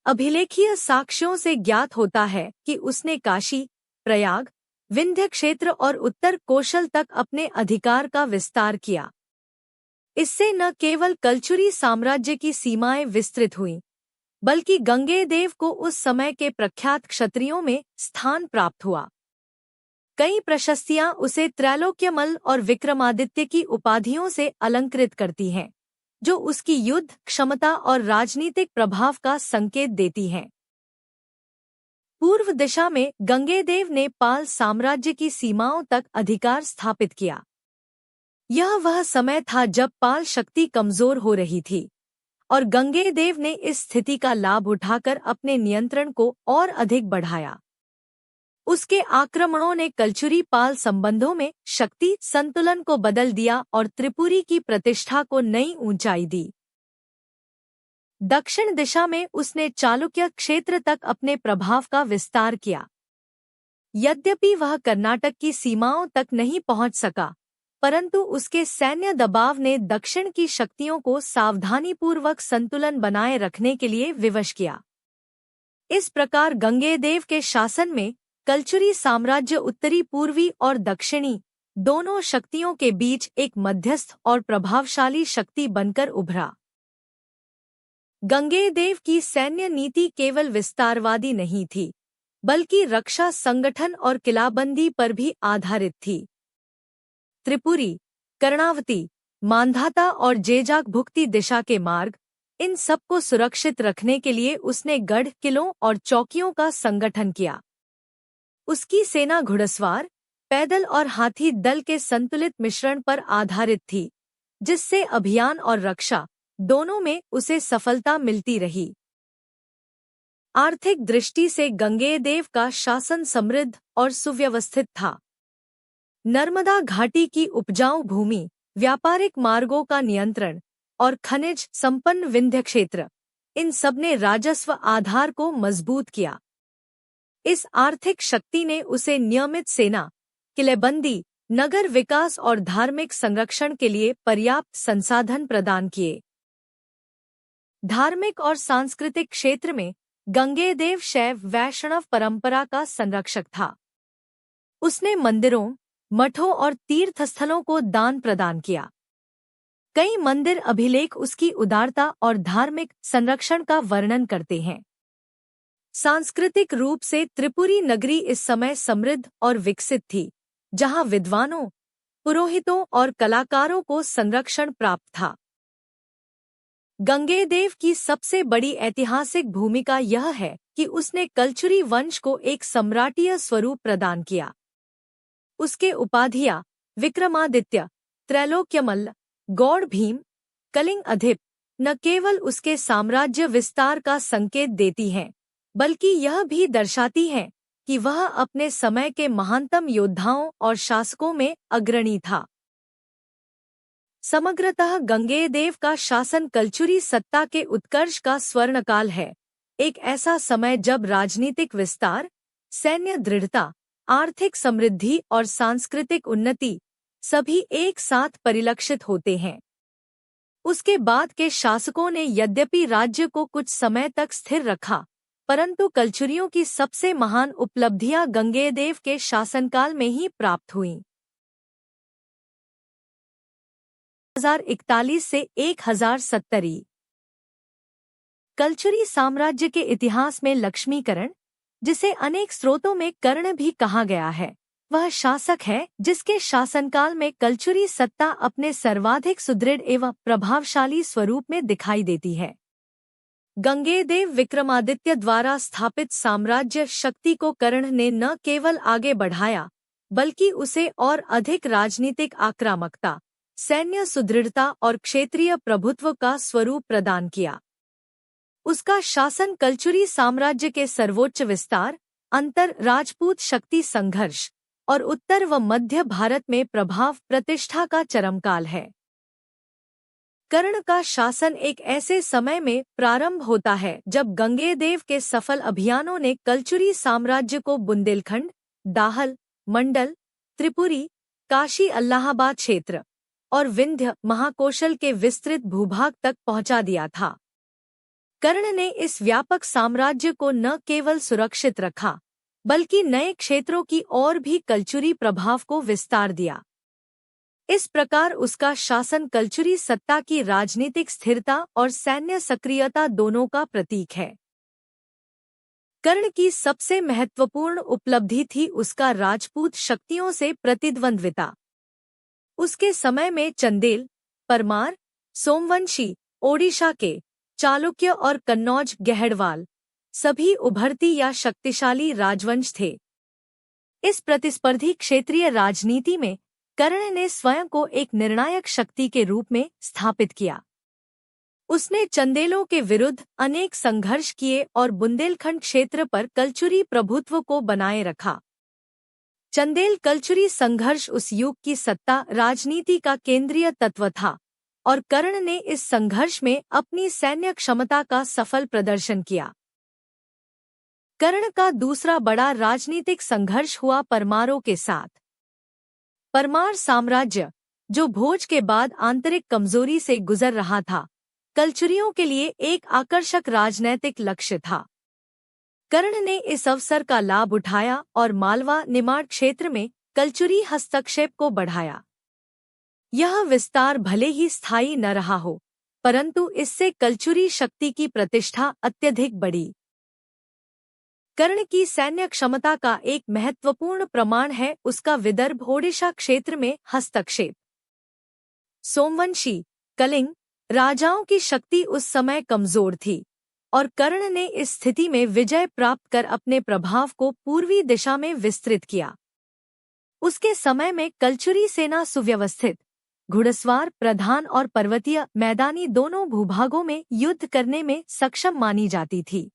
अभिलेखीय साक्ष्यों से ज्ञात होता है कि उसने काशी, प्रयाग, विंध्य क्षेत्र और उत्तर कोशल तक अपने अधिकार का विस्तार किया। इससे न केवल कलचुरी साम्राज्य की सीमाएं विस्तृत हुईं, बल्कि गंगेदेव को उस समय के प्रख्यात क्षत्रियों में स्थान प्राप्त हुआ। कई प्रशस्तियां उसे त्रैलोक्यमल्ल और विक्रमादित्य की उपाधियों से अलंकृत करती हैं, जो उसकी युद्ध क्षमता और राजनीतिक प्रभाव का संकेत देती हैं। पूर्व दिशा में गंगेदेव ने पाल साम्राज्य की सीमाओं तक अधिकार स्थापित किया। यह वह समय था जब पाल शक्ति कमजोर हो रही थी, और गंगेदेव ने इस स्थिति का लाभ उठाकर अपने नियंत्रण को और अधिक बढ़ाया। उसके आक्रमणों ने कलचुरी पाल संबंधों में शक्ति संतुलन को बदल दिया और त्रिपुरी की प्रतिष्ठा को नई ऊंचाई दी। दक्षिण दिशा में उसने चालुक्य क्षेत्र तक अपने प्रभाव का विस्तार किया। यद्यपि वह कर्नाटक की सीमाओं तक नहीं पहुंच सका, परंतु उसके सैन्य दबाव ने दक्षिण की शक्तियों को सावधानीपूर्वक संतुलन बनाए रखने के लिए विवश किया। इस प्रकार गंगेदेव के शासन में कलचुरी साम्राज्य उत्तरी, पूर्वी और दक्षिणी दोनों शक्तियों के बीच एक मध्यस्थ और प्रभावशाली शक्ति बनकर उभरा। गंगेदेव की सैन्य नीति केवल विस्तारवादी नहीं थी, बल्कि रक्षा संगठन और किलाबंदी पर भी आधारित थी। त्रिपुरी, कर्णावती, मांधाता और जेजाक भुक्ति दिशा के मार्ग, इन सबको सुरक्षित रखने के लिए उसने गढ़, किलों और चौकियों का संगठन किया। उसकी सेना घुड़सवार, पैदल और हाथी दल के संतुलित मिश्रण पर आधारित थी, जिससे अभियान और रक्षा दोनों में उसे सफलता मिलती रही। आर्थिक दृष्टि से गंगेदेव का शासन समृद्ध और सुव्यवस्थित था। नर्मदा घाटी की उपजाऊ भूमि, व्यापारिक मार्गों का नियंत्रण और खनिज संपन्न विंध्य क्षेत्र, इन सबने राजस्व आधार को मजबूत किया। इस आर्थिक शक्ति ने उसे नियमित सेना, किलेबंदी, नगर विकास और धार्मिक संरक्षण के लिए पर्याप्त संसाधन प्रदान किए। धार्मिक और सांस्कृतिक क्षेत्र में गंगेदेव शैव वैष्णव परंपरा का संरक्षक था। उसने मंदिरों, मठों और तीर्थस्थलों को दान प्रदान किया। कई मंदिर अभिलेख उसकी उदारता और धार्मिक संरक्षण का वर्णन करते हैं। सांस्कृतिक रूप से त्रिपुरी नगरी इस समय समृद्ध और विकसित थी, जहां विद्वानों, पुरोहितों और कलाकारों को संरक्षण प्राप्त था। गंगेदेव की सबसे बड़ी ऐतिहासिक भूमिका यह है कि उसने कलचुरी वंश को एक सम्राटीय स्वरूप प्रदान किया। उसके उपाधियां विक्रमादित्य, त्रैलोक्यमल्ल, गौड़ भीम, कलिंग अधिप न केवल उसके साम्राज्य विस्तार का संकेत देती हैं, बल्कि यह भी दर्शाती हैं कि वह अपने समय के महानतम योद्धाओं और शासकों में अग्रणी था। समग्रतः गंगेदेव का शासन कलचुरी सत्ता के उत्कर्ष का स्वर्णकाल है, एक ऐसा समय जब राजनीतिक विस्तार, सैन्य दृढ़ता, आर्थिक समृद्धि और सांस्कृतिक उन्नति सभी एक साथ परिलक्षित होते हैं। उसके बाद के शासकों ने यद्यपि राज्य को कुछ समय तक स्थिर रखा, परंतु कलचुरियों की सबसे महान उपलब्धियां गंगेदेव के शासनकाल में ही प्राप्त हुईं। 1041 से 1070 कलचुरी साम्राज्य के इतिहास में लक्ष्मीकरण, जिसे अनेक स्रोतों में कर्ण भी कहा गया है, वह शासक है जिसके शासनकाल में कलचुरी सत्ता अपने सर्वाधिक सुदृढ़ एवं प्रभावशाली स्वरूप में दिखाई देती है। गंगेदेव विक्रमादित्य द्वारा स्थापित साम्राज्य शक्ति को कर्ण ने न केवल आगे बढ़ाया, बल्कि उसे और अधिक राजनीतिक आक्रामकता, सैन्य सुदृढ़ता और क्षेत्रीय प्रभुत्व का स्वरूप प्रदान किया। उसका शासन कलचुरी साम्राज्य के सर्वोच्च विस्तार, अंतर राजपूत शक्ति संघर्ष और उत्तर व मध्य भारत में प्रभाव प्रतिष्ठा का चरमकाल है। कर्ण का शासन एक ऐसे समय में प्रारंभ होता है जब गंगेदेव के सफल अभियानों ने कलचुरी साम्राज्य को बुंदेलखंड, दाहल, मंडल, त्रिपुरी, काशी, अल्लाहाबाद क्षेत्र और विंध्य महाकोशल के विस्तृत भूभाग तक पहुंचा दिया था। कर्ण ने इस व्यापक साम्राज्य को न केवल सुरक्षित रखा, बल्कि नए क्षेत्रों की ओर भी कलचुरी प्रभाव को विस्तार दिया। इस प्रकार उसका शासन कलचुरी सत्ता की राजनीतिक स्थिरता और सैन्य सक्रियता दोनों का प्रतीक है। कर्ण की सबसे महत्वपूर्ण उपलब्धि थी उसका राजपूत शक्तियों से प्रतिद्वंद्विता। उसके समय में चंदेल, परमार, सोमवंशी, ओडिशा के चालुक्य और कन्नौज गहड़वाल सभी उभरती या शक्तिशाली राजवंश थे। इस प्रतिस्पर्धी क्षेत्रीय राजनीति में कर्ण ने स्वयं को एक निर्णायक शक्ति के रूप में स्थापित किया। उसने चंदेलों के विरुद्ध अनेक संघर्ष किए और बुंदेलखंड क्षेत्र पर कलचुरी प्रभुत्व को बनाए रखा। चंदेल कलचुरी संघर्ष उस युग की सत्ता राजनीति का केंद्रीय तत्व था और कर्ण ने इस संघर्ष में अपनी सैन्य क्षमता का सफल प्रदर्शन किया। कर्ण का दूसरा बड़ा राजनीतिक संघर्ष हुआ परमारों के साथ। परमार साम्राज्य, जो भोज के बाद आंतरिक कमजोरी से गुजर रहा था, कलचुरियों के लिए एक आकर्षक राजनैतिक लक्ष्य था। कर्ण ने इस अवसर का लाभ उठाया और मालवा निमाड़ क्षेत्र में कलचुरी हस्तक्षेप को बढ़ाया। यह विस्तार भले ही स्थायी न रहा हो, परंतु इससे कलचुरी शक्ति की प्रतिष्ठा अत्यधिक बढ़ी। कर्ण की सैन्य क्षमता का एक महत्वपूर्ण प्रमाण है उसका विदर्भ ओडिशा क्षेत्र में हस्तक्षेप। सोमवंशी, कलिंग राजाओं की शक्ति उस समय कमजोर थी और कर्ण ने इस स्थिति में विजय प्राप्त कर अपने प्रभाव को पूर्वी दिशा में विस्तृत किया। उसके समय में कलचुरी सेना सुव्यवस्थित, घुड़सवार प्रधान और पर्वतीय मैदानी दोनों भूभागों में युद्ध करने में सक्षम मानी जाती थी।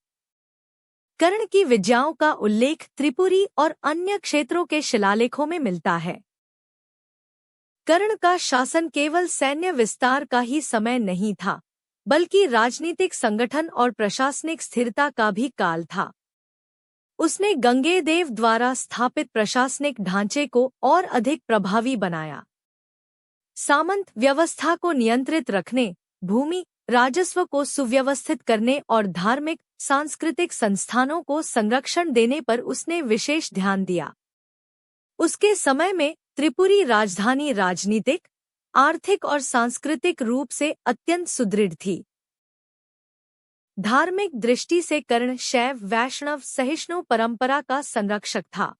कर्ण की विजयों का उल्लेख त्रिपुरी और अन्य क्षेत्रों के शिलालेखों में मिलता है। कर्ण का शासन केवल सैन्य विस्तार का ही समय नहीं था, बल्कि राजनीतिक संगठन और प्रशासनिक स्थिरता का भी काल था। उसने गंगेदेव द्वारा स्थापित प्रशासनिक ढांचे को और अधिक प्रभावी बनाया। सामंत व्यवस्था को नियंत्रित रखने, भूमि राजस्व को सुव्यवस्थित करने और धार्मिक सांस्कृतिक संस्थानों को संरक्षण देने पर उसने विशेष ध्यान दिया। उसके समय में त्रिपुरी राजधानी राजनीतिक, आर्थिक और सांस्कृतिक रूप से अत्यंत सुदृढ़ थी। धार्मिक दृष्टि से कर्ण शैव वैष्णव सहिष्णु परंपरा का संरक्षक था।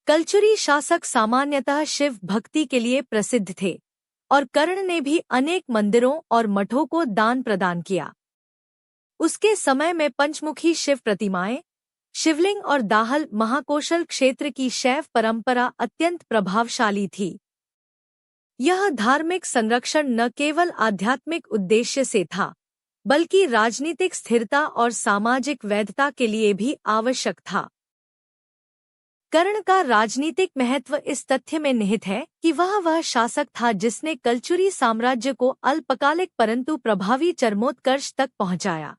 कलचुरी शासक सामान्यतः शिव भक्ति के लिए प्रसिद्ध थे और कर्ण ने भी अनेक मंदिरों और मठों को दान प्रदान किया। उसके समय में पंचमुखी शिव प्रतिमाएं, शिवलिंग और दाहल महाकोशल क्षेत्र की शैव परंपरा अत्यंत प्रभावशाली थी। यह धार्मिक संरक्षण न केवल आध्यात्मिक उद्देश्य से था, बल्कि राजनीतिक स्थिरता और सामाजिक वैधता के लिए भी आवश्यक था। कर्ण का राजनीतिक महत्व इस तथ्य में निहित है कि वह शासक था जिसने कलचुरी साम्राज्य को अल्पकालिक परंतु प्रभावी चरमोत्कर्ष तक पहुंचाया।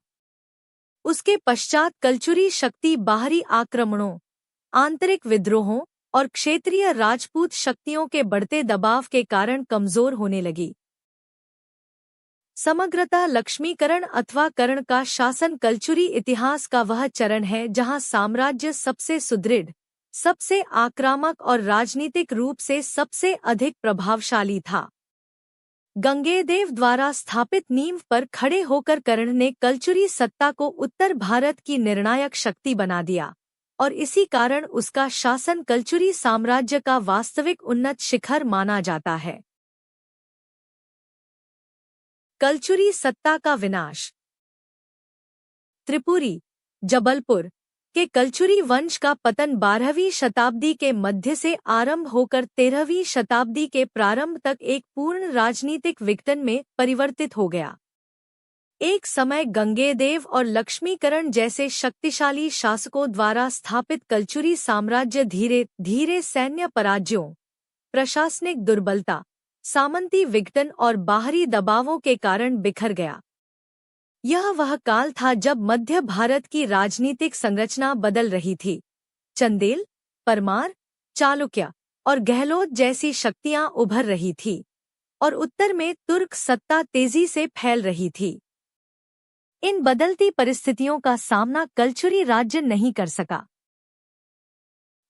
उसके पश्चात कलचुरी शक्ति बाहरी आक्रमणों, आंतरिक विद्रोहों और क्षेत्रीय राजपूत शक्तियों के बढ़ते दबाव के कारण कमजोर होने लगी। समग्रतः लक्ष्मीकरण अथवा कर्ण का शासन कलचुरी इतिहास का वह चरण है जहां साम्राज्य सबसे सुदृढ़, सबसे आक्रामक और राजनीतिक रूप से सबसे अधिक प्रभावशाली था। गंगेदेव द्वारा स्थापित नींव पर खड़े होकर कर्ण ने कलचुरी सत्ता को उत्तर भारत की निर्णायक शक्ति बना दिया और इसी कारण उसका शासन कलचुरी साम्राज्य का वास्तविक उन्नत शिखर माना जाता है। कलचुरी सत्ता का विनाश। त्रिपुरी, जबलपुर के कलचुरी वंश का पतन 12वीं शताब्दी के मध्य से आरंभ होकर 13वीं शताब्दी के प्रारंभ तक एक पूर्ण राजनीतिक विघटन में परिवर्तित हो गया। एक समय गंगेदेव और लक्ष्मीकरण जैसे शक्तिशाली शासकों द्वारा स्थापित कलचुरी साम्राज्य धीरे धीरे सैन्य पराजयों, प्रशासनिक दुर्बलता, सामंती विघटन और बाहरी दबावों के कारण बिखर गया। यह वह काल था जब मध्य भारत की राजनीतिक संरचना बदल रही थी। चंदेल, परमार, चालुक्य और गहलोत जैसी शक्तियां उभर रही थी और उत्तर में तुर्क सत्ता तेजी से फैल रही थी। इन बदलती परिस्थितियों का सामना कलचुरी राज्य नहीं कर सका।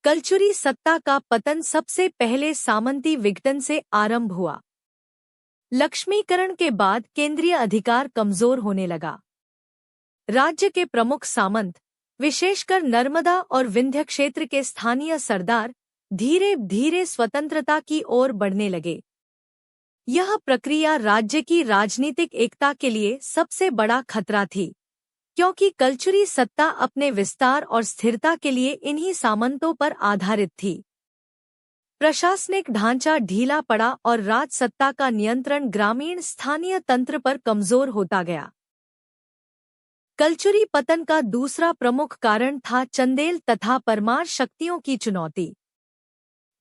कलचुरी सत्ता का पतन सबसे पहले सामंती विघटन से आरंभ हुआ। लक्ष्मीकरण के बाद केंद्रीय अधिकार कमजोर होने लगा। राज्य के प्रमुख सामंत, विशेषकर नर्मदा और विंध्य क्षेत्र के स्थानीय सरदार, धीरे धीरे स्वतंत्रता की ओर बढ़ने लगे। यह प्रक्रिया राज्य की राजनीतिक एकता के लिए सबसे बड़ा खतरा थी, क्योंकि कलचुरी सत्ता अपने विस्तार और स्थिरता के लिए इन्हीं सामंतों पर आधारित थी। प्रशासनिक ढांचा ढीला पड़ा और राज सत्ता का नियंत्रण ग्रामीण स्थानीय तंत्र पर कमजोर होता गया। कलचुरी पतन का दूसरा प्रमुख कारण था चंदेल तथा परमार शक्तियों की चुनौती।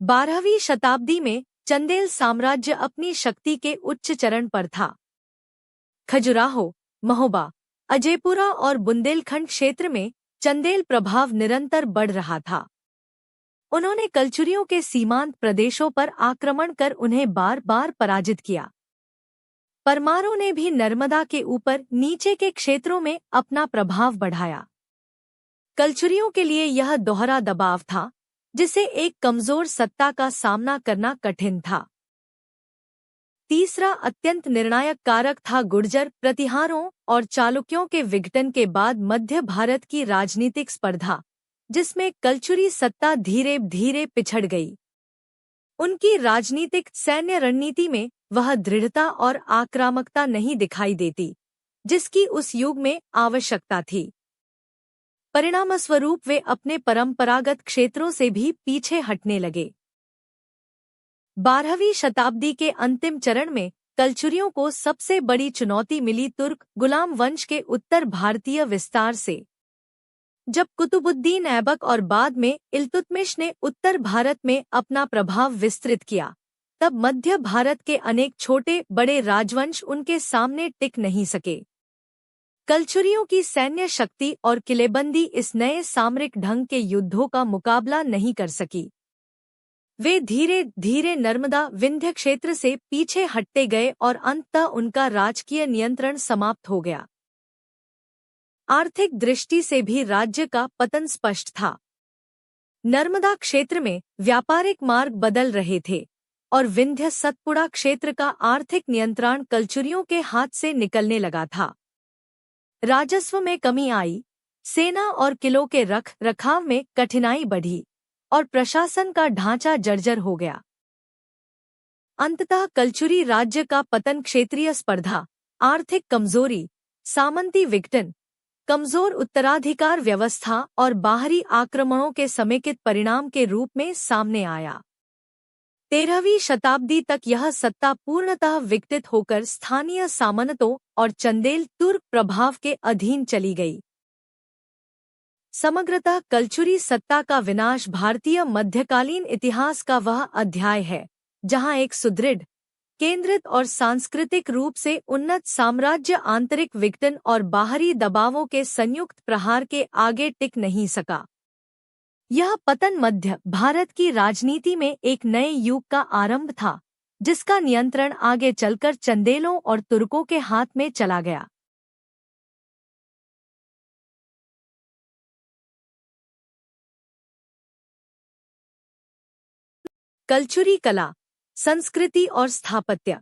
12वीं शताब्दी में चंदेल साम्राज्य अपनी शक्ति के उच्च चरण पर था। खजुराहो, महोबा, अजयपुरा और बुंदेलखंड क्षेत्र में चंदेल प्रभाव निरंतर बढ़ रहा था। उन्होंने कलचुरियों के सीमांत प्रदेशों पर आक्रमण कर उन्हें बार बार पराजित किया। परमारों ने भी नर्मदा के ऊपर नीचे के क्षेत्रों में अपना प्रभाव बढ़ाया। कलचुरियों के लिए यह दोहरा दबाव था, जिसे एक कमजोर सत्ता का सामना करना कठिन था। तीसरा अत्यंत निर्णायक कारक था गुर्जर प्रतिहारों और चालुक्यों के विघटन के बाद मध्य भारत की राजनीतिक स्पर्धा, जिसमें कलचुरी सत्ता धीरे धीरे पिछड़ गई। उनकी राजनीतिक सैन्य रणनीति में वह दृढ़ता और आक्रामकता नहीं दिखाई देती, जिसकी उस युग में आवश्यकता थी। परिणामस्वरूप वे अपने परंपरागत क्षेत्रों से भी पीछे हटने लगे। 12वीं शताब्दी के अंतिम चरण में कलचुरियों को सबसे बड़ी चुनौती मिली तुर्क गुलाम वंश के उत्तर भारतीय विस्तार से। जब कुतुबुद्दीन ऐबक और बाद में इल्तुतमिश ने उत्तर भारत में अपना प्रभाव विस्तृत किया, तब मध्य भारत के अनेक छोटे बड़े राजवंश उनके सामने टिक नहीं सके। कलचुरियों की सैन्य शक्ति और किलेबंदी इस नए सामरिक ढंग के युद्धों का मुकाबला नहीं कर सकी। वे धीरे धीरे नर्मदा विंध्य क्षेत्र से पीछे हटते गए और अंततः उनका राजकीय नियंत्रण समाप्त हो गया। आर्थिक दृष्टि से भी राज्य का पतन स्पष्ट था। नर्मदा क्षेत्र में व्यापारिक मार्ग बदल रहे थे और विंध्य सतपुड़ा क्षेत्र का आर्थिक नियंत्रण कलचुरियों के हाथ से निकलने लगा था। राजस्व में कमी आई, सेना और किलों के रख रखाव में कठिनाई बढ़ी और प्रशासन का ढांचा जर्जर हो गया। अंततः कलचुरी राज्य का पतन क्षेत्रीय स्पर्धा, आर्थिक कमजोरी, सामंती विघटन, कमजोर उत्तराधिकार व्यवस्था और बाहरी आक्रमणों के समेकित परिणाम के रूप में सामने आया। 13वीं शताब्दी तक यह सत्ता पूर्णतः विकसित होकर स्थानीय सामंतों और चंदेल तुर्क प्रभाव के अधीन चली गई। समग्रतः कलचुरी सत्ता का विनाश भारतीय मध्यकालीन इतिहास का वह अध्याय है जहां एक सुदृढ़, केंद्रित और सांस्कृतिक रूप से उन्नत साम्राज्य आंतरिक विघटन और बाहरी दबावों के संयुक्त प्रहार के आगे टिक नहीं सका। यह पतन मध्य भारत की राजनीति में एक नए युग का आरंभ था, जिसका नियंत्रण आगे चलकर चंदेलों और तुर्कों के हाथ में चला गया। कलचुरी कला, संस्कृति और स्थापत्य।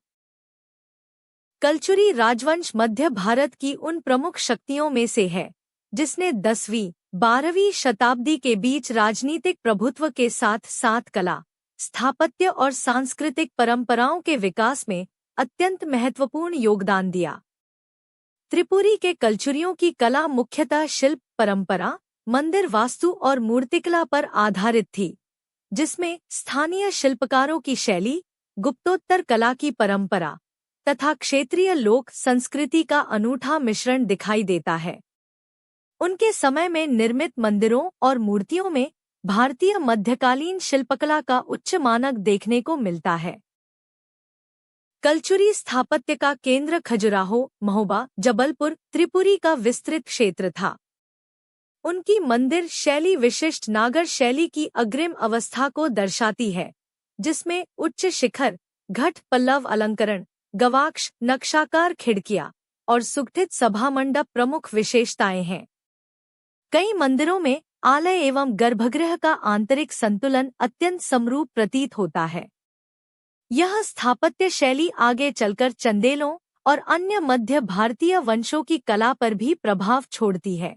कलचुरी राजवंश मध्य भारत की उन प्रमुख शक्तियों में से है जिसने 10वीं 12वीं शताब्दी के बीच राजनीतिक प्रभुत्व के साथ साथ कला, स्थापत्य और सांस्कृतिक परंपराओं के विकास में अत्यंत महत्वपूर्ण योगदान दिया। त्रिपुरी के कलचुरियों की कला मुख्यतः शिल्प परंपरा, मंदिर वास्तु और मूर्तिकला पर आधारित थी, जिसमें स्थानीय शिल्पकारों की शैली, गुप्तोत्तर कला की परंपरा तथा क्षेत्रीय लोक संस्कृति का अनूठा मिश्रण दिखाई देता है। उनके समय में निर्मित मंदिरों और मूर्तियों में भारतीय मध्यकालीन शिल्पकला का उच्च मानक देखने को मिलता है। कलचुरी स्थापत्य का केंद्र खजुराहो, महोबा, जबलपुर, त्रिपुरी का विस्तृत क्षेत्र था। उनकी मंदिर शैली विशिष्ट नागर शैली की अग्रिम अवस्था को दर्शाती है, जिसमें उच्च शिखर, घट पल्लव अलंकरण, गवाक्ष, नक्शाकार खिड़कियां और सुगठित सभा मंडप प्रमुख विशेषताएं हैं। कई मंदिरों में आलय एवं गर्भगृह का आंतरिक संतुलन अत्यंत समरूप प्रतीत होता है। यह स्थापत्य शैली आगे चलकर चंदेलों और अन्य मध्य भारतीय वंशों की कला पर भी प्रभाव छोड़ती है।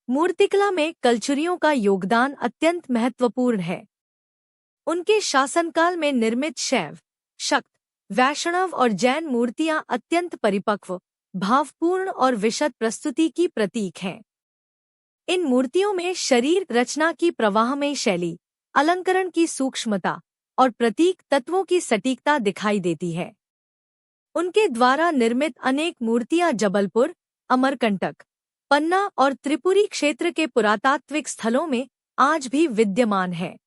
मूर्तिकला में कलचुरियों का योगदान अत्यंत महत्वपूर्ण है। उनके शासनकाल में निर्मित शैव, शक्त, वैष्णव और जैन मूर्तियां अत्यंत परिपक्व, भावपूर्ण और विशद प्रस्तुति की प्रतीक हैं। इन मूर्तियों में शरीर रचना की प्रवाहमयी शैली, अलंकरण की सूक्ष्मता और प्रतीक तत्वों की सटीकता दिखाई देती है। उनके द्वारा निर्मित अनेक मूर्तियां जबलपुर, अमरकंटक, पन्ना और त्रिपुरी क्षेत्र के पुरातात्विक स्थलों में आज भी विद्यमान है।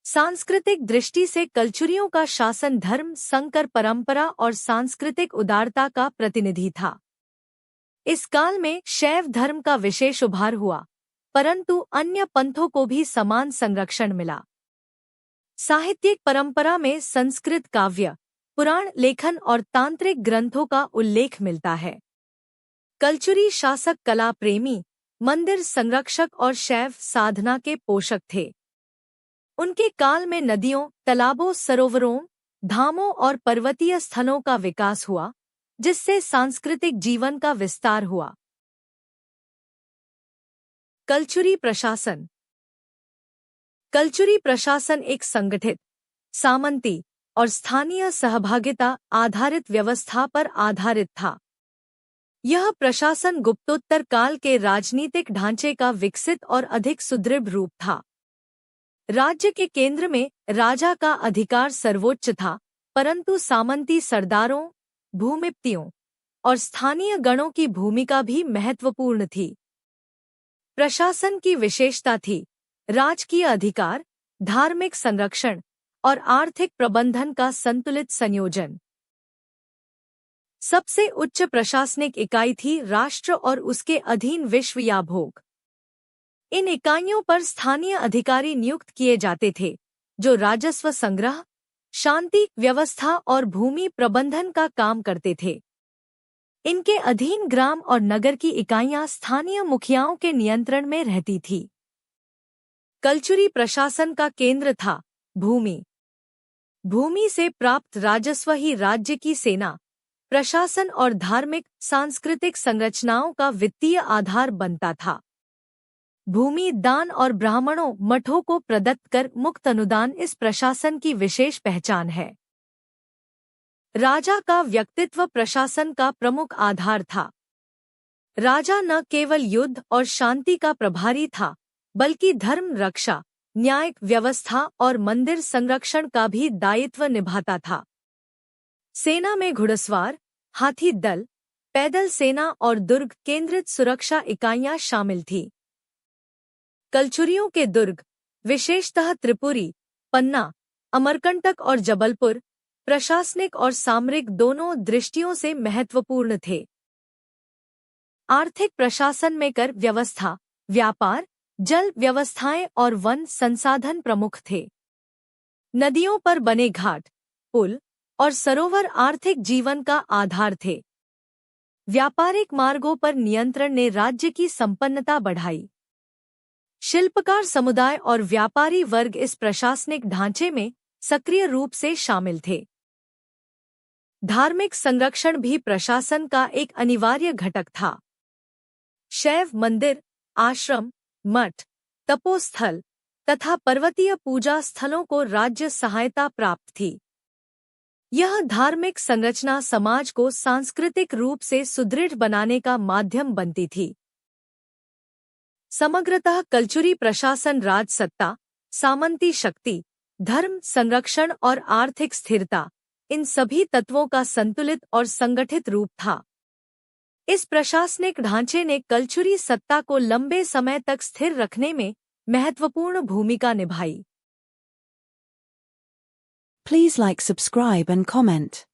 सांस्कृतिक दृष्टि से कलचुरियों का शासन धर्म, संकर परंपरा और सांस्कृतिक उदारता का प्रतिनिधि था। इस काल में शैव धर्म का विशेष उभार हुआ, परंतु अन्य पंथों को भी समान संरक्षण मिला। साहित्यिक परंपरा में संस्कृत काव्य, पुराण लेखन और तांत्रिक ग्रंथों का उल्लेख मिलता है। कलचुरी शासक कला प्रेमी, मंदिर संरक्षक और शैव साधना के पोषक थे। उनके काल में नदियों, तालाबों, सरोवरों, धामों और पर्वतीय स्थलों का विकास हुआ, जिससे सांस्कृतिक जीवन का विस्तार हुआ। कलचुरी प्रशासन। कलचुरी प्रशासन एक संगठित, सामंती और स्थानीय सहभागिता आधारित व्यवस्था पर आधारित था। यह प्रशासन गुप्तोत्तर काल के राजनीतिक ढांचे का विकसित और अधिक सुदृढ़ रूप था। राज्य के केंद्र में राजा का अधिकार सर्वोच्च था, परंतु सामंती सरदारों, भूमिपतियों और स्थानीय गणों की भूमिका भी महत्वपूर्ण थी। प्रशासन की विशेषता थी राजकीय अधिकार, धार्मिक संरक्षण और आर्थिक प्रबंधन का संतुलित संयोजन। सबसे उच्च प्रशासनिक इकाई थी राष्ट्र और उसके अधीन विश्व या भोग। इन इकाइयों पर स्थानीय अधिकारी नियुक्त किए जाते थे, जो राजस्व संग्रह, शांति व्यवस्था और भूमि प्रबंधन का काम करते थे। इनके अधीन ग्राम और नगर की इकाइयां स्थानीय मुखियाओं के नियंत्रण में रहती थी। कलचुरी प्रशासन का केंद्र था भूमि। भूमि से प्राप्त राजस्व ही राज्य की सेना, प्रशासन और धार्मिक सांस्कृतिक संरचनाओं का वित्तीय आधार बनता था। भूमि दान और ब्राह्मणों, मठों को प्रदत्त कर मुक्त अनुदान इस प्रशासन की विशेष पहचान है। राजा का व्यक्तित्व प्रशासन का प्रमुख आधार था। राजा न केवल युद्ध और शांति का प्रभारी था, बल्कि धर्म रक्षा, न्यायिक व्यवस्था और मंदिर संरक्षण का भी दायित्व निभाता था। सेना में घुड़सवार, हाथी दल, पैदल सेना और दुर्ग केंद्रित सुरक्षा इकाइयां शामिल थीं। कलचुरियों के दुर्ग, विशेषतः त्रिपुरी, पन्ना, अमरकंटक और जबलपुर, प्रशासनिक और सामरिक दोनों दृष्टियों से महत्वपूर्ण थे। आर्थिक प्रशासन में कर व्यवस्था, व्यापार, जल व्यवस्थाएं और वन संसाधन प्रमुख थे। नदियों पर बने घाट, पुल और सरोवर आर्थिक जीवन का आधार थे। व्यापारिक मार्गों पर नियंत्रण ने राज्य की संपन्नता बढ़ाई। शिल्पकार समुदाय और व्यापारी वर्ग इस प्रशासनिक ढांचे में सक्रिय रूप से शामिल थे। धार्मिक संरक्षण भी प्रशासन का एक अनिवार्य घटक था। शैव मंदिर, आश्रम, मठ, तपोस्थल तथा पर्वतीय पूजा स्थलों को राज्य सहायता प्राप्त थी। यह धार्मिक संरचना समाज को सांस्कृतिक रूप से सुदृढ़ बनाने का माध्यम बनती थी। समग्रतः कलचुरी प्रशासन राजसत्ता, सामंती शक्ति, धर्म संरक्षण और आर्थिक स्थिरता, इन सभी तत्वों का संतुलित और संगठित रूप था। इस प्रशासनिक ढांचे ने कलचुरी सत्ता को लंबे समय तक स्थिर रखने में महत्वपूर्ण भूमिका निभाई। Please like, subscribe and comment.